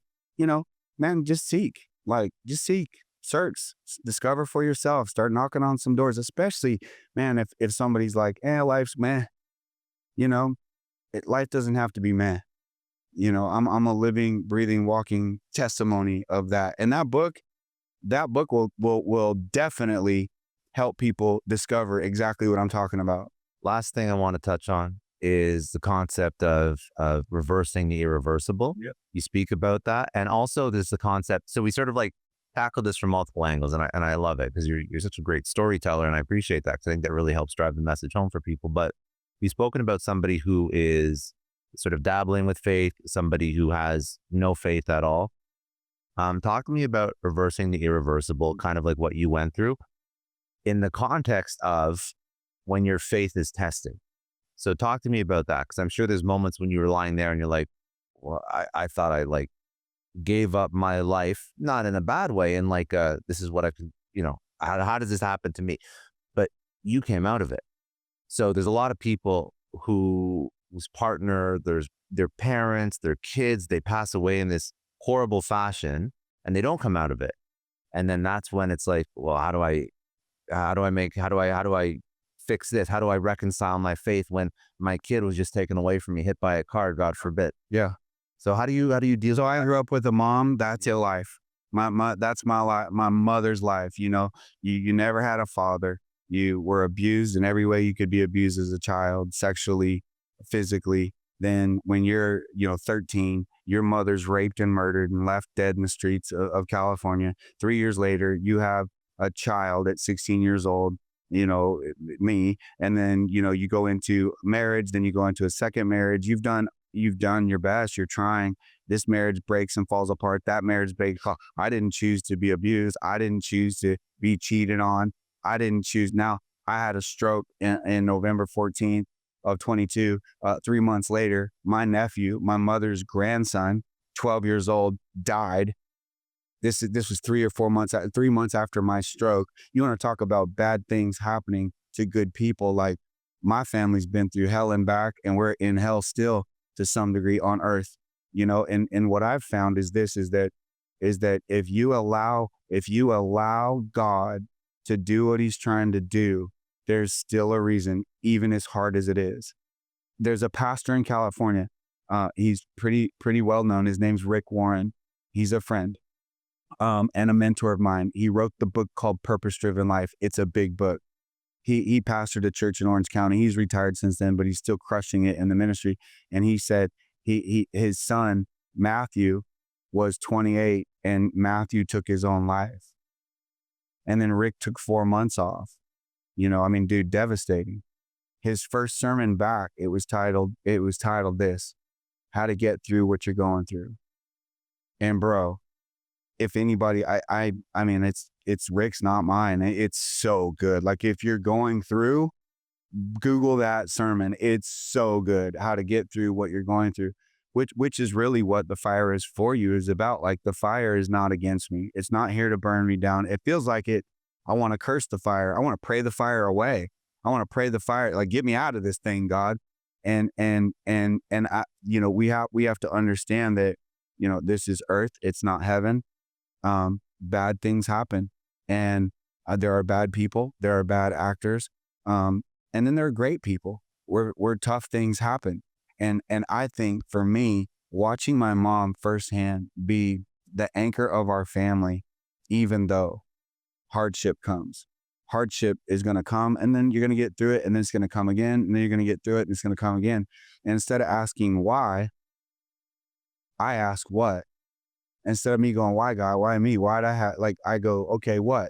man, just seek, search, discover for yourself, start knocking on some doors, especially, man, if somebody's like, life's meh, life doesn't have to be meh. I'm a living, breathing, walking testimony of that. And that book will definitely help people discover exactly what I'm talking about. Last thing I want to touch on is the concept of reversing the irreversible. Yep. You speak about that. And also there's the concept. So we sort of tackled this from multiple angles, and I love it because you're such a great storyteller, and I appreciate that because I think that really helps drive the message home for people. But you've spoken about somebody who is sort of dabbling with faith, somebody who has no faith at all. Talk to me about reversing the irreversible, kind of like what you went through in the context of when your faith is tested. So talk to me about that, because I'm sure there's moments when you were lying there and you're like, well, I thought I like gave up my life, not in a bad way, and like, this is what I could, how does this happen to me? But you came out of it. So there's a lot of people whose partner, there's their parents, their kids, they pass away in this horrible fashion and they don't come out of it. And then that's when it's like, well, how do I fix this? How do I reconcile my faith when my kid was just taken away from me, hit by a car, God forbid? Yeah. So how do you deal? So I grew up with a mom. That's your life. That's my life. My mother's life. You never had a father. You were abused in every way you could be abused as a child, sexually, physically. Then when you're, 13, your mother's raped and murdered and left dead in the streets of California. 3 years later, you have a child at 16 years old, me. And then, you go into marriage, then you go into a second marriage. You've done your best. You're trying. This marriage breaks and falls apart. That marriage breaks. I didn't choose to be abused. I didn't choose to be cheated on. I didn't choose. Now, I had a stroke in November 14th of 22. 3 months later, my nephew, my mother's grandson, 12 years old, died. This was 3 months after my stroke. You want to talk about bad things happening to good people? Like, my family's been through hell and back, and we're in hell still to some degree on earth, and what I've found is that if you allow God to do what he's trying to do, there's still a reason, even as hard as it is. There's a pastor in California. He's pretty well known. His name's Rick Warren. He's a friend, and a mentor of mine. He wrote the book called Purpose Driven Life. It's a big book. He pastored a church in Orange County. He's retired since then, but he's still crushing it in the ministry. And he said his son, Matthew, was 28 and Matthew took his own life. And then Rick took 4 months off. Dude, devastating. His first sermon back, it was titled this, How to Get Through What You're Going Through. And bro, if anybody, it's Rick's, not mine. It's so good. Like, if you're going through, Google that sermon. It's so good. How to get through what you're going through, which is really what the fire is for you, is about. Like, the fire is not against me. It's not here to burn me down. It feels like it. I want to curse the fire. I want to pray the fire away. I want to pray the fire, like, get me out of this thing, God. And I, we have to understand that, this is earth. It's not heaven. Bad things happen, and there are bad people. There are bad actors. And then there are great people where tough things happen. And I think for me, watching my mom firsthand be the anchor of our family, even though hardship comes. Hardship is going to come, and then you're going to get through it, and then it's going to come again, and then you're going to get through it, and it's going to come again. And instead of asking why, I ask what. Instead of me going, why, God? Why me? Why'd I have, I go, okay, what?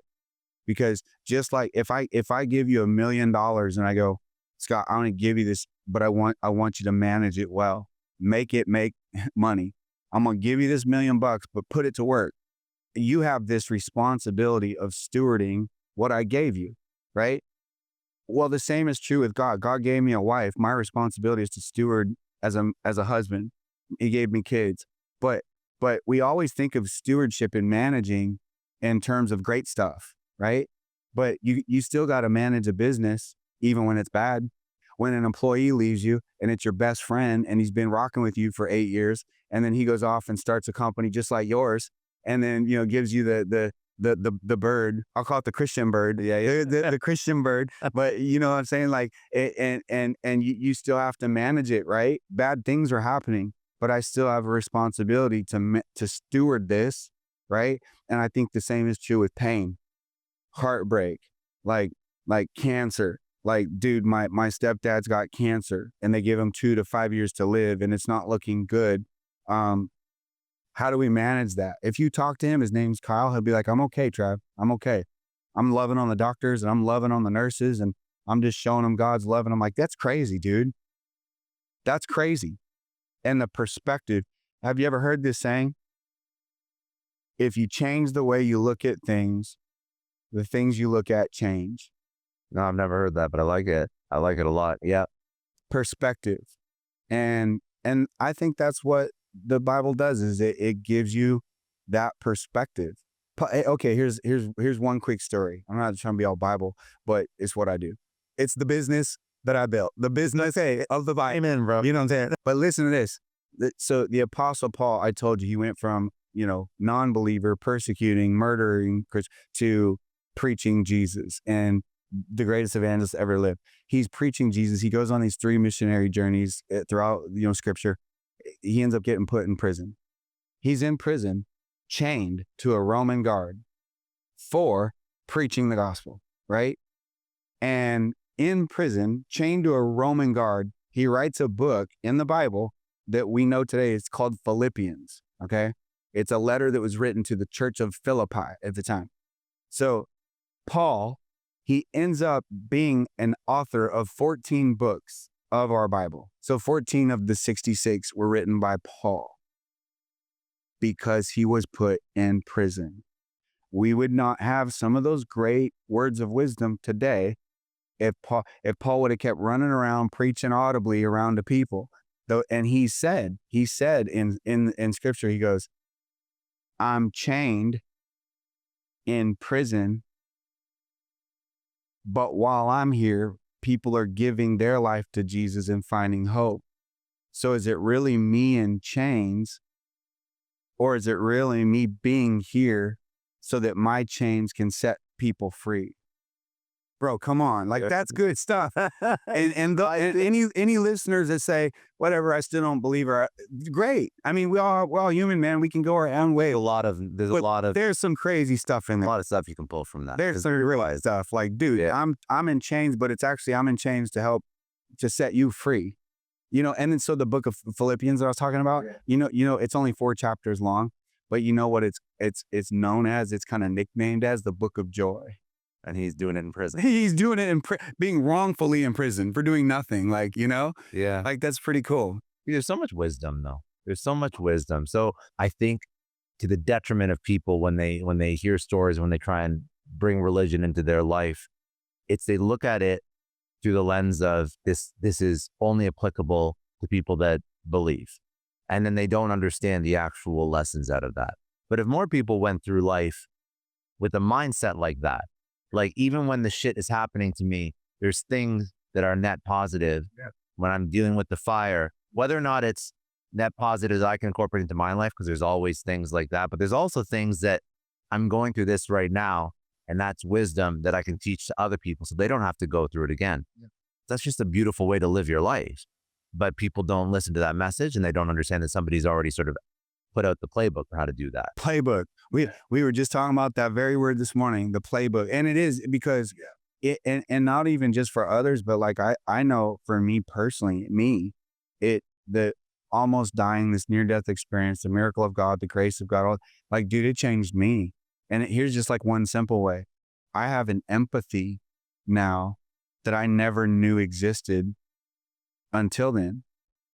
Because just like if I give you $1 million and I go, Scott, I want to give you this, but I want you to manage it well. Make it make money. I'm going to give you this $1 million, but put it to work. You have this responsibility of stewarding what I gave you, right? Well, the same is true with God. God gave me a wife. My responsibility is to steward as a husband. He gave me kids. But we always think of stewardship and managing in terms of great stuff, right? But you still got to manage a business even when it's bad. When an employee leaves you and it's your best friend and he's been rocking with you for 8 years, and then he goes off and starts a company just like yours, and then gives you the bird. I'll call it the Christian bird. Yeah, the Christian bird. But you know what I'm saying? Like, and you still have to manage it, right? Bad things are happening, but I still have a responsibility to steward this, right? And I think the same is true with pain, heartbreak, like cancer. Like, dude, my stepdad's got cancer, and they give him 2 to 5 years to live, and it's not looking good. How do we manage that? If you talk to him, his name's Kyle, he'll be like, I'm okay, Trav. I'm okay. I'm loving on the doctors and I'm loving on the nurses and I'm just showing them God's love. And I'm like, that's crazy, dude. That's crazy. And the perspective. Have you ever heard this saying? If you change the way you look at things, the things you look at change. No, I've never heard that, but I like it. I like it a lot. Yeah. Perspective. And I think that's what the Bible does, is it gives you that perspective. Okay, here's one quick story. I'm not trying to be all Bible, but it's what I do. It's the business that I built. The business of the Bible. Amen, bro. You know what I'm saying? But listen to this. So the Apostle Paul, I told you, he went from, non-believer, persecuting, murdering, to preaching Jesus, and the greatest evangelist ever lived. He's preaching Jesus. He goes on these 3 missionary journeys throughout, Scripture. He ends up getting put in prison. He's in prison, chained to a Roman guard for preaching the gospel, right? And in prison, chained to a Roman guard, he writes a book in the Bible that we know today. It's called Philippians, okay? It's a letter that was written to the church of Philippi at the time. So Paul, he ends up being an author of 14 books of our Bible. So 14 of the 66 were written by Paul because he was put in prison. We would not have some of those great words of wisdom today if Paul would have kept running around preaching audibly around the people. And he said in Scripture, he goes, I'm chained in prison, but while I'm here, people are giving their life to Jesus and finding hope. So is it really me in chains, or is it really me being here so that my chains can set people free? Bro, come on. Like, that's good stuff. and any listeners that say, whatever, I still don't believe her, great. I mean, we're all human, man. We can go our own way. There's some crazy stuff in there. A lot of stuff you can pull from that. There's some real stuff. Like, dude, yeah. I'm in chains, but it's actually, I'm in chains to help to set you free. And then so the book of Philippians that I was talking about, it's only 4 chapters long, but you know what it's known as? It's kind of nicknamed as the book of joy. And he's doing it in prison. He's doing it being wrongfully in prison for doing nothing. Like, Yeah. Like, that's pretty cool. There's so much wisdom, though. There's so much wisdom. So I think to the detriment of people when they hear stories, when they try and bring religion into their life, they look at it through the lens of this is only applicable to people that believe. And then they don't understand the actual lessons out of that. But if more people went through life with a mindset like that, like even when the shit is happening to me, there's things that are net positive. Yeah. When I'm dealing with the fire, whether or not it's net positives I can incorporate into my life, because there's always things like that. But there's also things that I'm going through this right now, and that's wisdom that I can teach to other people so they don't have to go through it again. Yeah. That's just a beautiful way to live your life. But people don't listen to that message, and they don't understand that somebody's already sort of put out the playbook for how to do that. Playbook. We were just talking about that very word this morning, the playbook. And it is because and not even just for others, but like I know for me personally, the almost dying, this near-death experience, the miracle of God, the grace of God, like, dude, it changed me. And here's just like one simple way. I have an empathy now that I never knew existed until then.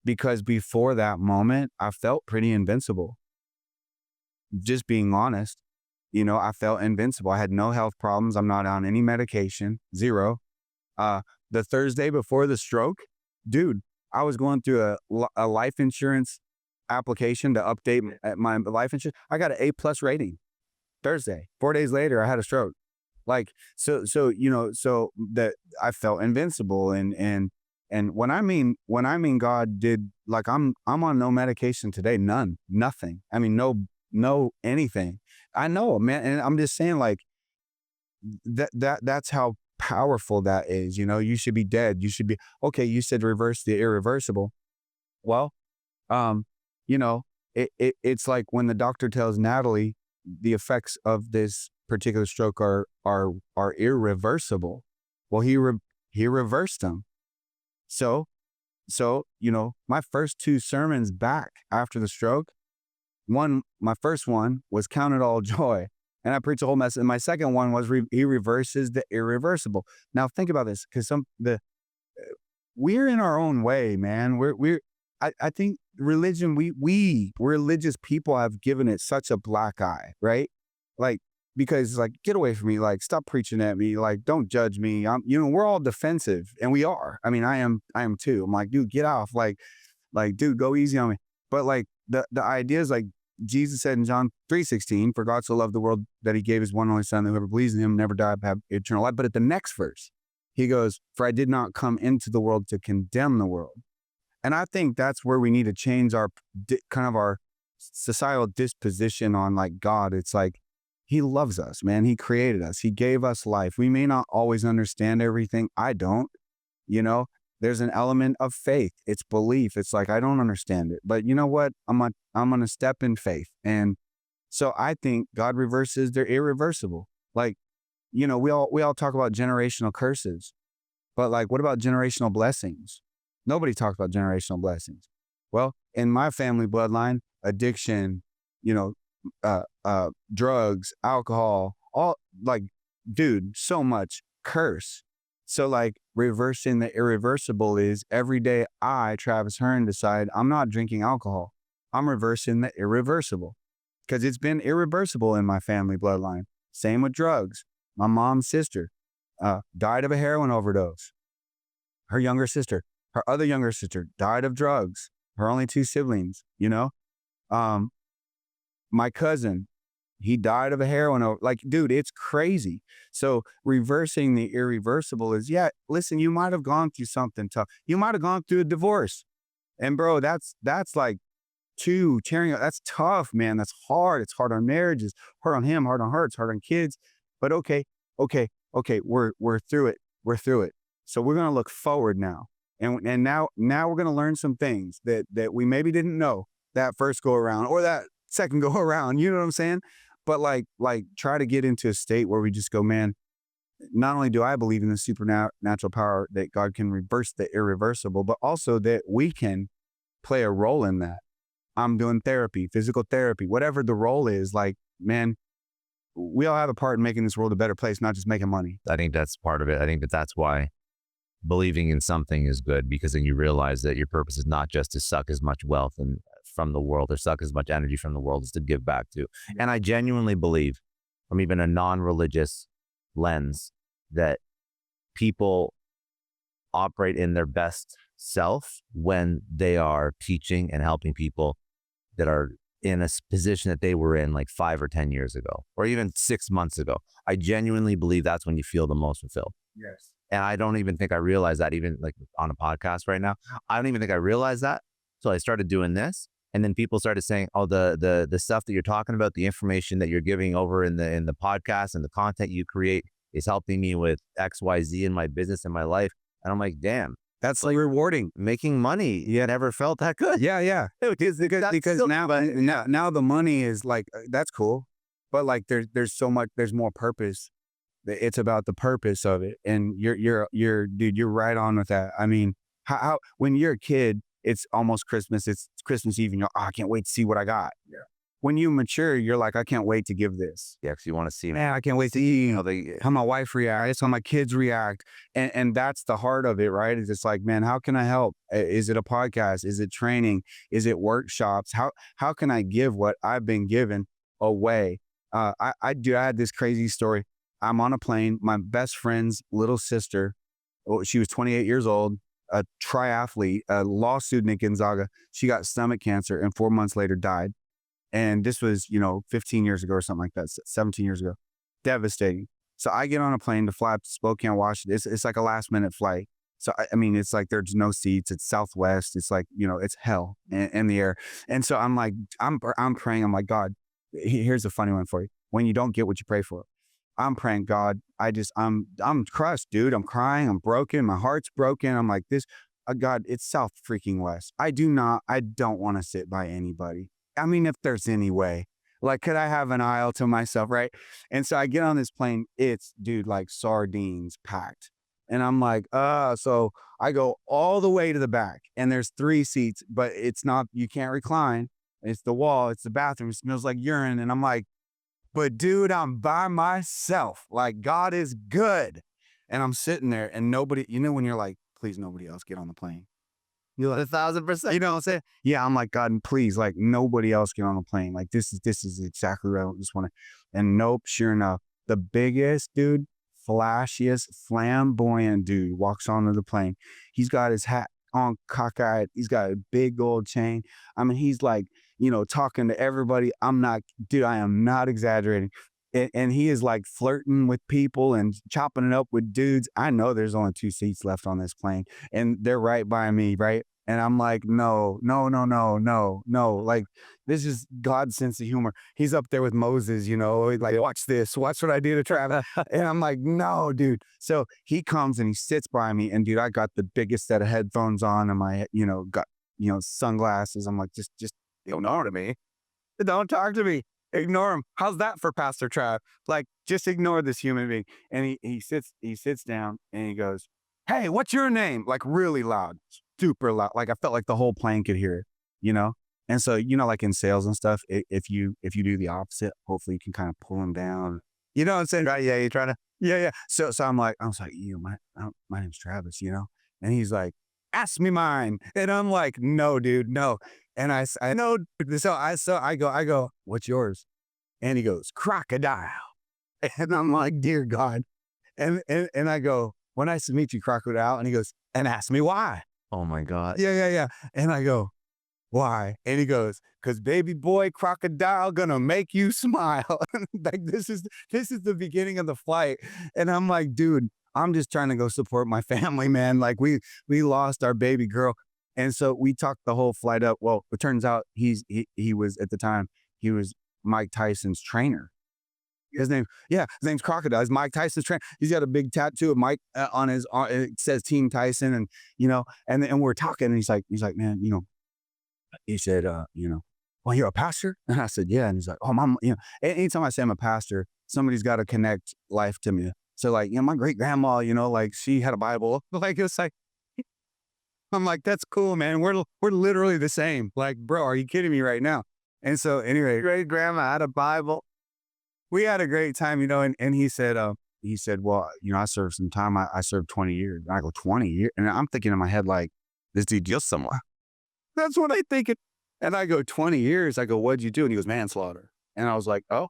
Because before that moment, I felt pretty invincible. Just being honest, I felt invincible. I had no health problems. I'm not on any medication, 0. The Thursday before the stroke, dude, I was going through a life insurance application to update my life insurance. I got an A+ rating. Thursday, 4 days later, I had a stroke. Like, so that I felt invincible. And when I mean God did, like, I'm on no medication today, nothing. I mean, no anything. I know, man, and I'm just saying, like, that's how powerful that is. You should be dead. You should be okay. You said reverse the irreversible. Well, it's like when the doctor tells Natalie the effects of this particular stroke are irreversible. Well, he reversed them. So, my first 2 sermons back after the stroke, My first one was count it all joy. And I preached a whole message. And my second one was he reverses the irreversible. Now think about this, because we're in our own way, man. I think religion, we religious people have given it such a black eye, right? Like, because like, get away from me, like, stop preaching at me, like, don't judge me. We're all defensive, and we are. I mean, I am too. I'm like, dude, get off, like, dude, go easy on me. But like the idea is like Jesus said in John 3:16, for God so loved the world that he gave his one and only son, that whoever believes in him never die, but have eternal life. But at the next verse, he goes, for I did not come into the world to condemn the world. And I think that's where we need to change our kind of our societal disposition on like God. It's like, he loves us, man. He created us. He gave us life. We may not always understand everything. I don't, there's an element of faith. It's belief. It's like, I don't understand it, but you know what? I'm going to step in faith. And so I think God reverses their irreversible. Like, we all talk about generational curses, but like, what about generational blessings? Nobody talks about generational blessings. Well, in my family bloodline, addiction, drugs, alcohol, all like, dude, so much curse. So like, reversing the irreversible is every day I, Travis Hearn, decide I'm not drinking alcohol. I'm reversing the irreversible, because it's been irreversible in my family bloodline. Same with drugs. My mom's sister died of a heroin overdose. Her other younger sister died of drugs. Her only two siblings, my cousin, he died of a heroin. Like, dude, it's crazy. So reversing the irreversible is, listen, you might have gone through something tough. You might have gone through a divorce. And bro, that's like tearing up. That's tough, man. That's hard. It's hard on marriages, hard on him, hard on her, it's hard on kids. But okay. We're through it. We're through it. So we're going to look forward now. And now we're going to learn some things that we maybe didn't know that first go around or that second go around. You know what I'm saying? But like try to get into a state where we just go, man, not only do I believe in the supernatural power that God can reverse the irreversible, but also that we can play a role in that. I'm doing therapy, physical therapy, whatever the role is. Like, man, we all have a part in making this world a better place, not just making money. I think that's part of it. I think that's why believing in something is good, because then you realize that your purpose is not just to suck as much wealth from the world or suck as much energy from the world, is to give back to. And I genuinely believe, from even a non-religious lens, that people operate in their best self when they are teaching and helping people that are in a position that they were in like 5 or 10 years ago, or even 6 months ago. I genuinely believe that's when you feel the most fulfilled. Yes. And I don't even think I realize that, even like on a podcast right now. I don't even think I realized that. So I started doing this. And then people started saying, oh, the stuff that you're talking about, the information that you're giving over in the podcast and the content you create is helping me with X, Y, Z in my business and my life. And I'm like, damn, that's like rewarding. Making money. Yeah, never felt that good. Yeah. Because now the money is like, that's cool. But like, there's so much, there's more purpose. It's about the purpose of it. And dude, you're right on with that. I mean, how when you're a kid, it's almost Christmas. It's Christmas Eve, and you're, I can't wait to see what I got. Yeah. When you mature, you're like, I can't wait to give this. Yeah, because you want to see, man, I can't wait to see how my wife reacts, how my kids react. And that's the heart of it, right? It's just like, man, how can I help? Is it a podcast? Is it training? Is it workshops? How can I give what I've been given away? I had this crazy story. I'm on a plane. My best friend's little sister, she was 28 years old, a triathlete, a law student at Gonzaga. She got stomach cancer and 4 months later died. And this was, 15 years ago or something like that, 17 years ago. Devastating. So I get on a plane to fly up to Spokane, Washington. It's like a last minute flight. So, I mean, it's like there's no seats. It's Southwest. It's like, it's hell in the air. And so I'm like, I'm praying. I'm like, God, here's a funny one for you. When you don't get what you pray for, I'm praying, God, I'm crushed, dude. I'm crying. I'm broken. My heart's broken. I'm like this, God, it's South freaking West. I don't want to sit by anybody. I mean, if there's any way, like, could I have an aisle to myself, right? And so I get on this plane. It's, dude, like sardines packed. And I'm like, so I go all the way to the back and there's 3 seats, but it's not, you can't recline. It's the wall. It's the bathroom. It smells like urine. And I'm like, but dude, I'm by myself. Like, God is good. And I'm sitting there and nobody, when you're like, please, nobody else get on the plane. You're like, 1,000%. You know what I'm saying? Yeah, I'm like, God, please, like, nobody else get on the plane. Like, this is exactly what I just want to. And nope, sure enough, the biggest dude, flashiest, flamboyant dude walks onto the plane. He's got his hat on cockeyed. He's got a big gold chain. I mean, he's like, talking to everybody. I am not exaggerating. And he is like flirting with people and chopping it up with dudes. I know there's only 2 seats left on this plane and they're right by me, right? And I'm like, no. Like, this is God's sense of humor. He's up there with Moses, like, watch this. Watch what I do to Travis. And I'm like, no, dude. So he comes and he sits by me. And dude, I got the biggest set of headphones on and my, got, sunglasses. I'm like, just don't talk to me. Don't talk to me. Ignore him. How's that for Pastor Trav? Like, just ignore this human being. And he sits down and he goes, hey, what's your name? Like, really loud, super loud. Like, I felt like the whole plane could hear it, And so, like in sales and stuff, if you do the opposite, hopefully you can kind of pull them down. You know what I'm saying? Right? Yeah, you're trying to. Yeah. So I was like, my name's Travis, And he's like, ask me mine. And I'm like, no, dude, no. And I know. So I go, what's yours? And he goes, crocodile. And I'm like, dear God. And I go, well, nice to meet you, crocodile. And he goes, and ask me why. Oh my God. Yeah. And I go, why? And he goes, because baby boy crocodile gonna make you smile. Like, this is the beginning of the flight. And I'm like, dude, I'm just trying to go support my family, man. Like, we lost our baby girl. And so we talked the whole flight up. Well, it turns out he was, at the time, he was Mike Tyson's trainer. His name's Crocodile. It's Mike Tyson's trainer. He's got a big tattoo of Mike on his arm. It says Team Tyson, and and we're talking, and he's like, man, he said, well, you're a pastor? And I said, yeah. And he's like, oh, mom, anytime I say I'm a pastor, somebody's got to connect life to me. So like, my great grandma, like, she had a Bible. Like, it's like, I'm like, that's cool, man. We're literally the same. Like, bro, are you kidding me right now? And so anyway, great grandma had a Bible. We had a great time, and he said, well, I served some time. I served 20 years. And I go, 20 years? And I'm thinking in my head, like, this dude just somewhere. That's what I think. And I go, 20 years. I go, what'd you do? And he goes, manslaughter. And I was like, oh,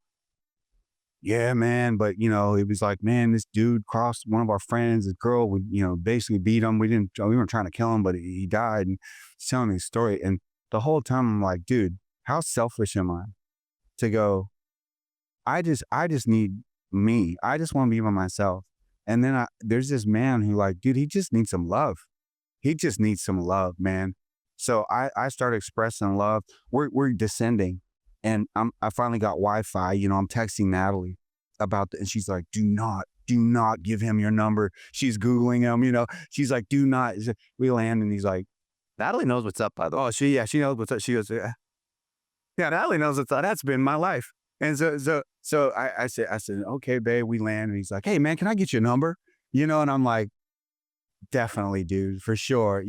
yeah, man. But, it was like, man, this dude crossed one of our friends. The girl would, basically beat him. We weren't trying to kill him, but he died. And he's telling me his story. And the whole time I'm like, dude, how selfish am I to go, I just need me. I just want to be by myself. And then there's this man who, like, dude, he just needs some love. He just needs some love, man. So I started expressing love. We're descending. And I finally got Wi-Fi. I'm texting Natalie about and she's like, do not give him your number. She's Googling him, she's like, do not. We land and he's like, Natalie knows what's up, by the way. Oh, she knows what's up. She goes, yeah, Natalie knows what's up. That's been my life. And so I said, okay, babe, we land. And he's like, hey, man, can I get your number? And I'm like, definitely, dude, for sure,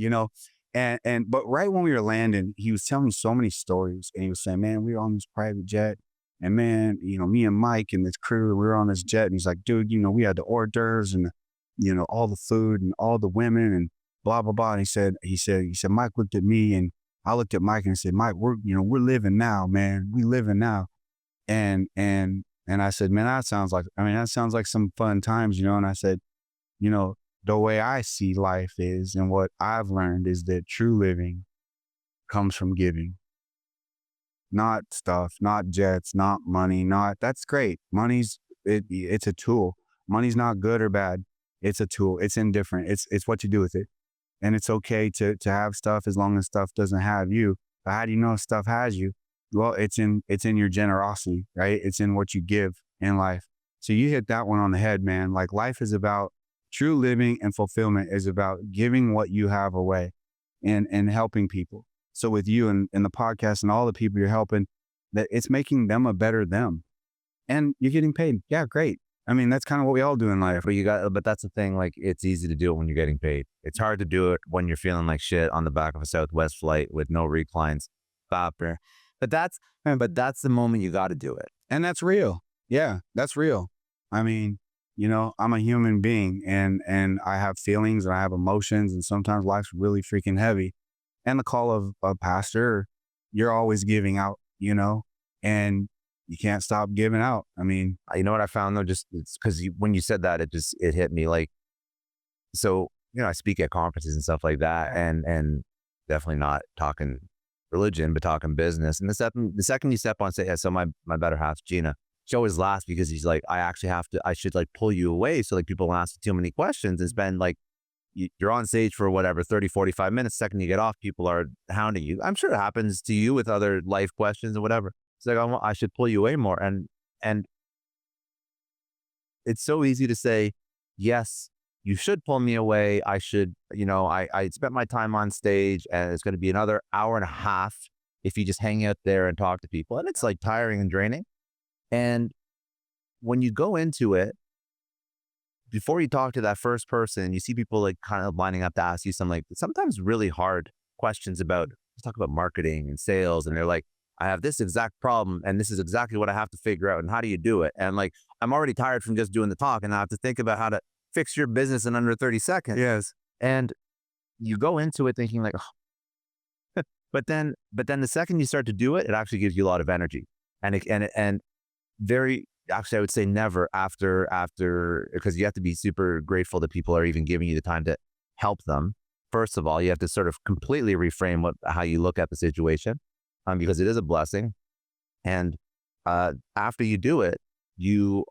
but right when we were landing, he was telling me so many stories. And he was saying, man, we were on this private jet. And man, me and Mike and this crew, we were on this jet. And he's like, dude, we had the hors d'oeuvres and, all the food and all the women and blah, blah, blah. And he said, Mike looked at me and I looked at Mike and said, Mike, we're living now, man. We living now. And I said, man, that sounds like some fun times, And I said, the way I see life is, and what I've learned is that true living comes from giving. Not stuff, not jets, not money, that's great. It's a tool. Money's not good or bad. It's a tool. It's indifferent. It's what you do with it. And it's okay to have stuff as long as stuff doesn't have you. But how do you know if stuff has you? Well, it's in your generosity, right? It's in what you give in life. So you hit that one on the head, man. Like, life is about true living, and fulfillment is about giving what you have away and helping people. So with you and the podcast and all the people you're helping, that it's making them a better them. And you're getting paid. Yeah, great. I mean, that's kind of what we all do in life. But that's the thing, like, it's easy to do it when you're getting paid. It's hard to do it when you're feeling like shit on the back of a Southwest flight with no reclines. Bopper. But that's the moment you got to do it. And that's real. Yeah, that's real. I mean, I'm a human being and I have feelings and I have emotions, and sometimes life's really freaking heavy. And the call of a pastor, you're always giving out, and you can't stop giving out. I mean, You know what I found though, just because when you said that, it hit me like, so, I speak at conferences and stuff like that, and definitely not talking religion, but talking business. And the second you step on stage, so my better half, Gina, she always laughs because he's like, I should like pull you away so like people don't ask too many questions and spend like, you're on stage for whatever, 30, 45 minutes. Second you get off, people are hounding you. I'm sure it happens to you with other life questions or whatever. It's like, I should pull you away more. And it's so easy to say, yes, you should pull me away. I should, I spent my time on stage and it's going to be another hour and a half if you just hang out there and talk to people. And it's like tiring and draining. And when you go into it, before you talk to that first person, you see people like kind of lining up to ask you some like sometimes really hard questions about, let's talk about marketing and sales. And they're like, I have this exact problem and this is exactly what I have to figure out. And how do you do it? And like, I'm already tired from just doing the talk and I have to think about how to fix your business in under 30 seconds. yes. And you go into it thinking like, oh. but then the second you start to do it, it actually gives you a lot of energy. And very, actually, I would say never after, because you have to be super grateful that people are even giving you the time to help them. First of all, you have to sort of completely reframe how you look at the situation, because it is a blessing. And after you do it, you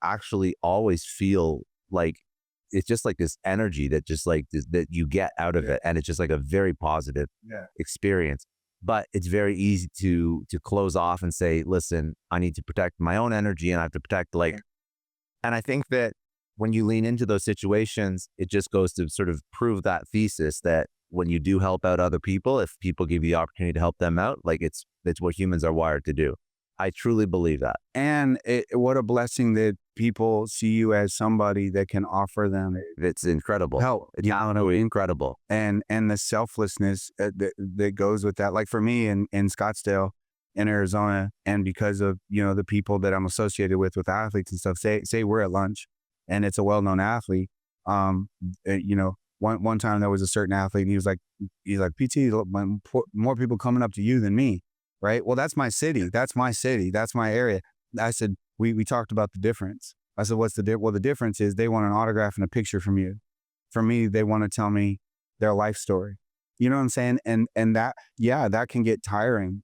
actually always feel like it's just like this energy that just like that you get out of it, and it's just like a very positive experience. But it's very easy to close off and say, listen, I need to protect my own energy and I have to protect and I think that when you lean into those situations, it just goes to sort of prove that thesis that when you do help out other people, if people give you the opportunity to help them out, like it's what humans are wired to do. I truly believe that. And what a blessing that people see you as somebody that can offer them It's incredible. help. It's incredible. And the selflessness that goes with that. Like for me in Scottsdale, in Arizona, and because of the people that I'm associated with athletes and stuff. Say we're at lunch, and it's a well-known athlete. One time there was a certain athlete, and he's like, PT, more people coming up to you than me. Right. Well, that's my city. That's my city. That's my area. I said, we talked about the difference. I said, what's the difference? Well, the difference is they want an autograph and a picture from you. For me, they want to tell me their life story. You know what I'm saying? And that can get tiring,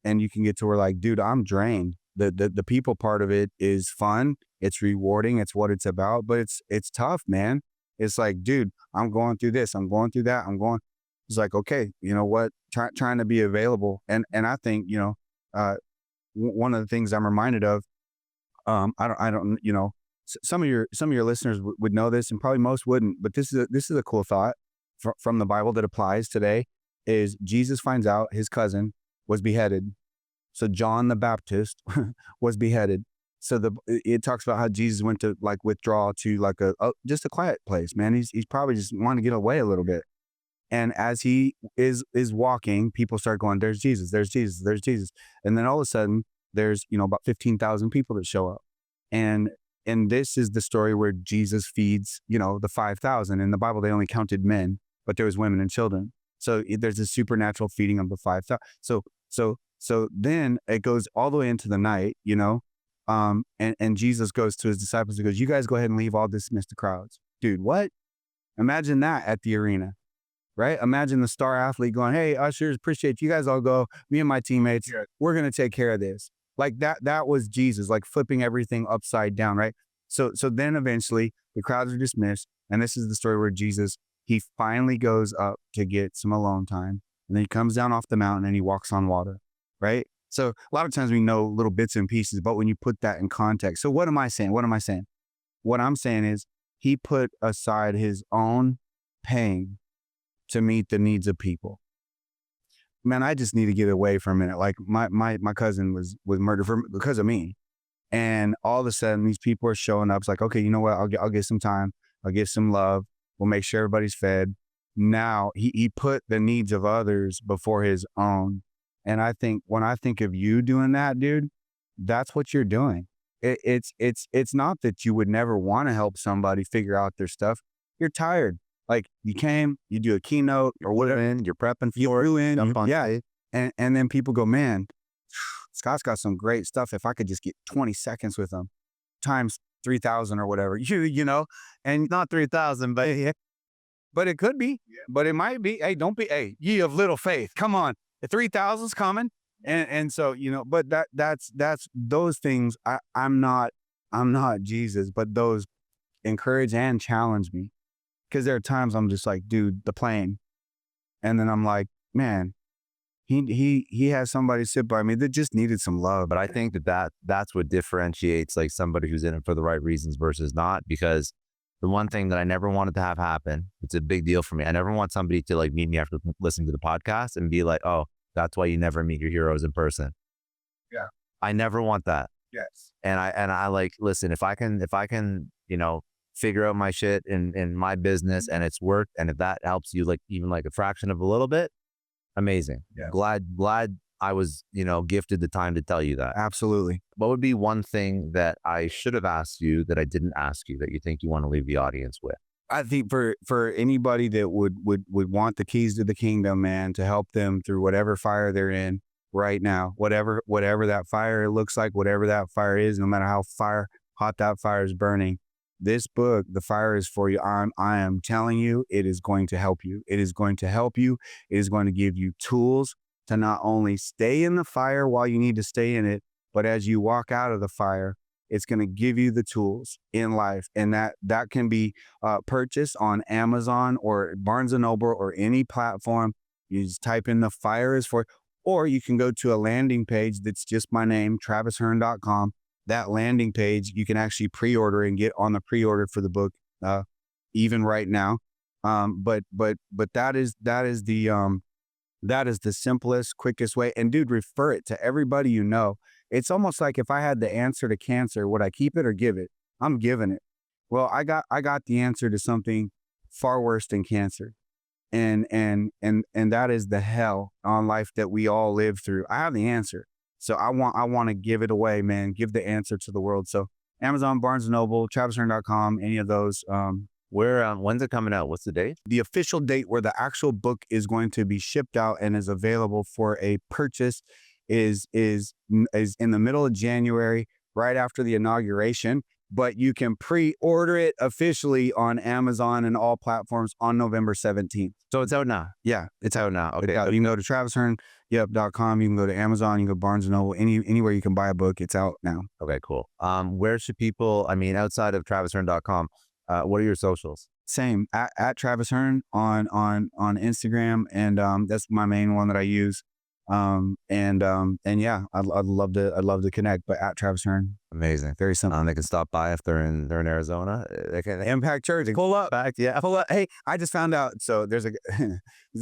and you can get to where like, dude, I'm drained. The people part of it is fun. It's rewarding. It's what it's about, but it's tough, man. It's like, dude, I'm going through this. I'm going through that. It's like, okay, you know what? Trying to be available. And I think, one of the things I'm reminded of, I don't, some of your listeners would know this, and probably most wouldn't, but this is a cool thought from the Bible that applies today. Is Jesus finds out his cousin was beheaded. So John the Baptist was beheaded. So it talks about how Jesus went to like withdraw to like just a quiet place, man. He's probably just wanting to get away a little bit. And as he is walking, people start going, there's Jesus, there's Jesus, there's Jesus. And then all of a sudden there's, about 15,000 people that show up. And this is the story where Jesus feeds, the 5,000. In the Bible, they only counted men, but there was women and children. So there's a supernatural feeding of the 5,000. So then it goes all the way into the night, and Jesus goes to his disciples and goes, you guys go ahead and leave, I'll dismiss the crowds. Dude, what? Imagine that at the arena. Right? Imagine the star athlete going, hey, ushers, appreciate you guys all go. Me and my teammates, we're going to take care of this. Like that was Jesus, like flipping everything upside down, right? So then eventually the crowds are dismissed. And this is the story where Jesus, he finally goes up to get some alone time. And then he comes down off the mountain and he walks on water, right? So a lot of times we know little bits and pieces, but when you put that in context, so what am I saying? What I'm saying is he put aside his own pain to meet the needs of people. Man, I just need to get away for a minute. Like my cousin was murdered because of me. And all of a sudden these people are showing up. It's like, okay, you know what? I'll get some time. I'll give some love. We'll make sure everybody's fed. Now he put the needs of others before his own. And I think when I think of you doing that, dude, that's what you're doing. It's not that you would never want to help somebody figure out their stuff. You're tired. Like you came, you do a keynote or whatever, you're prepping for it. Yeah. And then people go, man, Scott's got some great stuff. If I could just get 20 seconds with him times 3,000 or whatever, you know, and Not 3,000, but it could be, but it might be. Hey, don't be, hey, ye of little faith. Come on. The 3,000's coming. And so, you know, but that's those things. I'm not Jesus, but those encourage and challenge me. Cause there are times I'm just like, dude, the plane. And then I'm like, man, he has somebody sit by me that just needed some love. But I think that's what differentiates like somebody who's in it for the right reasons versus not. Because the one thing that I never wanted to have happen, it's a big deal for me. I never want somebody to like meet me after listening to the podcast and be like, oh, that's why you never meet your heroes in person. Yeah. I never want that. Yes. And I like, listen, if I can, you know, figure out my shit in my business and it's worked, and if that helps you like even like a fraction of a little bit, amazing. Yeah. Glad I was, you know, gifted the time to tell you that. Absolutely. What would be one thing that I should have asked you that I didn't ask you that you think you want to leave the audience with? I think for anybody that would want the keys to the kingdom, man, to help them through whatever fire they're in right now, whatever that fire looks like, whatever that fire is, no matter how hot that fire is burning, this book, The Fire Is For You. I am telling you, it is going to help you. It is going to help you. It is going to give you tools to not only stay in the fire while you need to stay in it, but as you walk out of the fire, it's going to give you the tools in life. And that can be purchased on Amazon or Barnes & Noble or any platform. You just type in The Fire Is For, or you can go to a landing page that's just my name, travishearn.com. That landing page, you can actually pre-order and get on the pre-order for the book, even right now. But that is the simplest, quickest way. And dude, refer it to everybody you know. It's almost like if I had the answer to cancer, would I keep it or give it? I'm giving it. Well, I got the answer to something far worse than cancer. And that is the hell on life that we all live through. I have the answer. So I want to give it away, man. Give the answer to the world. So Amazon, Barnes & Noble, travishearn.com, any of those. When's it coming out? What's the date? The official date where the actual book is going to be shipped out and is available for a purchase is in the middle of January, right after the inauguration. But you can pre-order it officially on Amazon and all platforms on November 17th. So it's out now. Yeah, It's out now. Okay. yeah, you can go to travishearn.com. You can go to Amazon. You can go to Barnes & Noble. Anywhere you can buy a book, it's out now. Okay, cool. Where should people, I mean, outside of travishearn.com, what are your socials? Same, at Travis Hearn on Instagram. And that's my main one that I use. And yeah, I'd love to connect, but at Travis Hearn. Amazing. Very simple. They can stop by if they're in Arizona. They can Impact Church. Pull up. Yeah. Pull up. Hey, I just found out. So there's a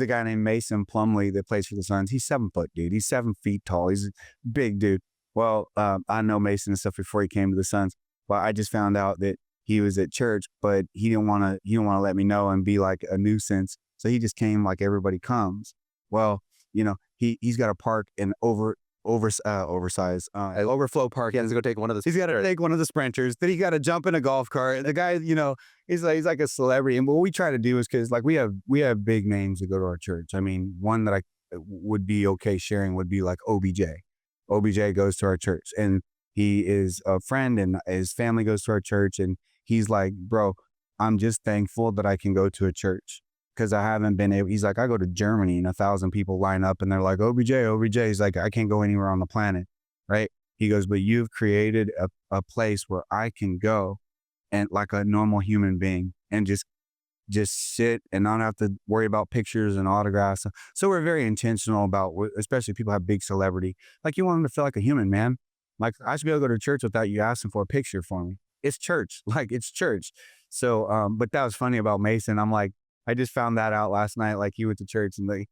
guy named Mason Plumley that plays for the Suns. He's 7 foot, dude. He's 7 feet tall. He's a big dude. Well, I know Mason and stuff before he came to the Suns. But I just found out that he was at church, but he didn't want to let me know and be like a nuisance. So he just came like everybody comes. Well, you know, he's got to park in oversized overflow park. He has to go take one of the. He's got to take one of the sprinters. Then he got to jump in a golf cart. The guy, you know, he's like a celebrity. And what we try to do is, because like we have big names that go to our church. I mean, one that I would be okay sharing would be like OBJ. OBJ goes to our church, and he is a friend, and his family goes to our church. And he's like, bro, I'm just thankful that I can go to a church. Because I haven't been able, he's like, I go to Germany and 1,000 people line up and they're like, OBJ. He's like, I can't go anywhere on the planet, right? He goes, but you've created a place where I can go and like a normal human being and just sit and not have to worry about pictures and autographs. So we're very intentional about, especially people have big celebrity. Like you want them to feel like a human, man. Like I should be able to go to church without you asking for a picture for me. It's church. Like it's church. So, but that was funny about Mason. I'm like, I just found that out last night. Like he went to church and he's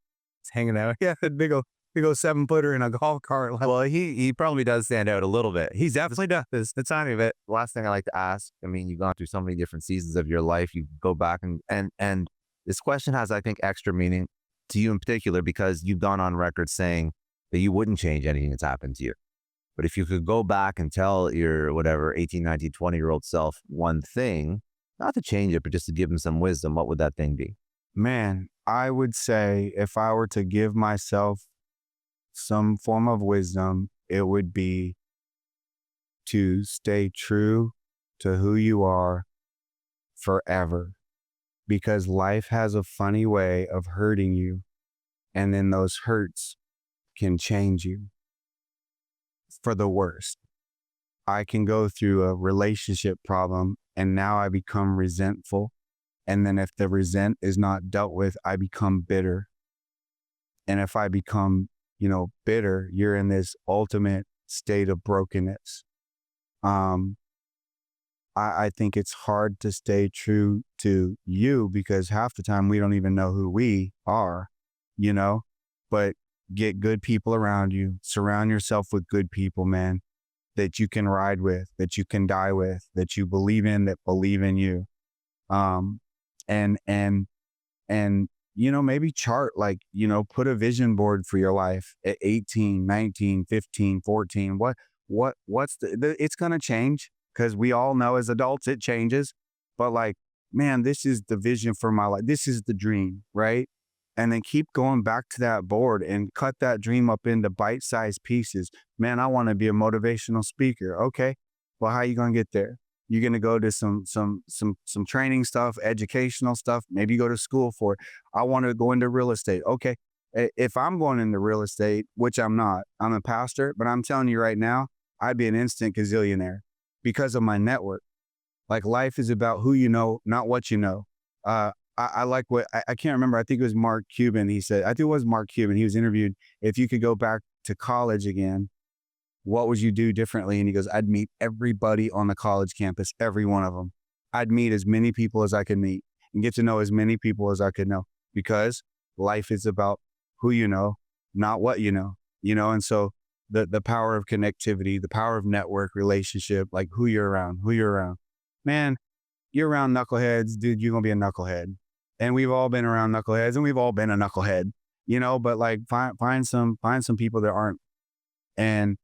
hanging out. Yeah, a big old 7-footer in a golf cart. Like, well, he probably does stand out a little bit. He's definitely does. The tiny bit. Last thing I like to ask. I mean, you've gone through so many different seasons of your life. You go back and this question has, I think, extra meaning to you in particular because you've gone on record saying that you wouldn't change anything that's happened to you. But if you could go back and tell your whatever 18, 19, 20-year-old self one thing, not to change it, but just to give him some wisdom, what would that thing be? Man, I would say if I were to give myself some form of wisdom, it would be to stay true to who you are forever. Because life has a funny way of hurting you, and then those hurts can change you for the worst. I can go through a relationship problem and now I become resentful. And then if the resent is not dealt with, I become bitter. And if I become, bitter, you're in this ultimate state of brokenness. I think it's hard to stay true to you because half the time we don't even know who we are, but get good people around you, surround yourself with good people, man, that you can ride with, that you can die with, that you believe in, that believe in you. And maybe chart, put a vision board for your life at 18, 19, 15, 14. What's it's going to change because we all know as adults it changes. But man, this is the vision for my life. This is the dream, right? And then keep going back to that board and cut that dream up into bite-sized pieces. Man, I want to be a motivational speaker. Okay, well, how are you going to get there? You're going to go to some training stuff, educational stuff. Maybe go to school for it. I want to go into real estate. Okay, if I'm going into real estate, which I'm not, I'm a pastor, but I'm telling you right now, I'd be an instant gazillionaire because of my network. Life is about who you know, not what you know. I like what, I can't remember. I think it was Mark Cuban. He said, I think it was Mark Cuban. He was interviewed. If you could go back to college again, what would you do differently? And he goes, I'd meet everybody on the college campus, every one of them. I'd meet as many people as I could meet and get to know as many people as I could know because life is about who you know, not what you know, and so the power of connectivity, the power of network relationship, who you're around, man, you're around knuckleheads, dude, you're going to be a knucklehead. And we've all been around knuckleheads and we've all been a knucklehead, but find some people that aren't. And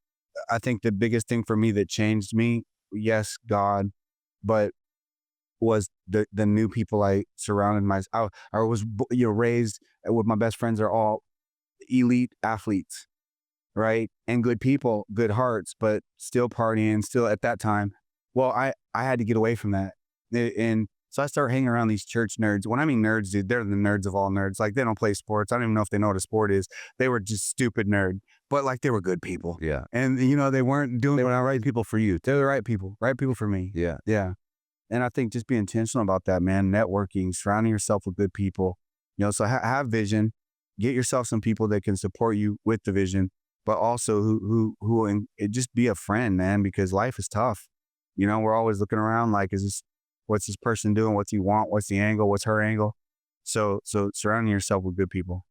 I think the biggest thing for me that changed me, yes, God, but was the new people I surrounded myself. I was raised with my best friends are all elite athletes, right? And good people, good hearts, but still partying, still at that time. Well, I had to get away from that. And so I started hanging around these church nerds. When I mean nerds, dude, they're the nerds of all nerds. They don't play sports. I don't even know if they know what a sport is. They were just stupid nerd, but they were good people. Yeah. And they weren't doing. They were not right people for you. They're the right people for me. Yeah. Yeah. And I think just be intentional about that, man. Networking, surrounding yourself with good people. So have vision. Get yourself some people that can support you with the vision, but also who and just be a friend, man, because life is tough. We're always looking around what's this person doing? What's he want? What's the angle? What's her angle? So surrounding yourself with good people.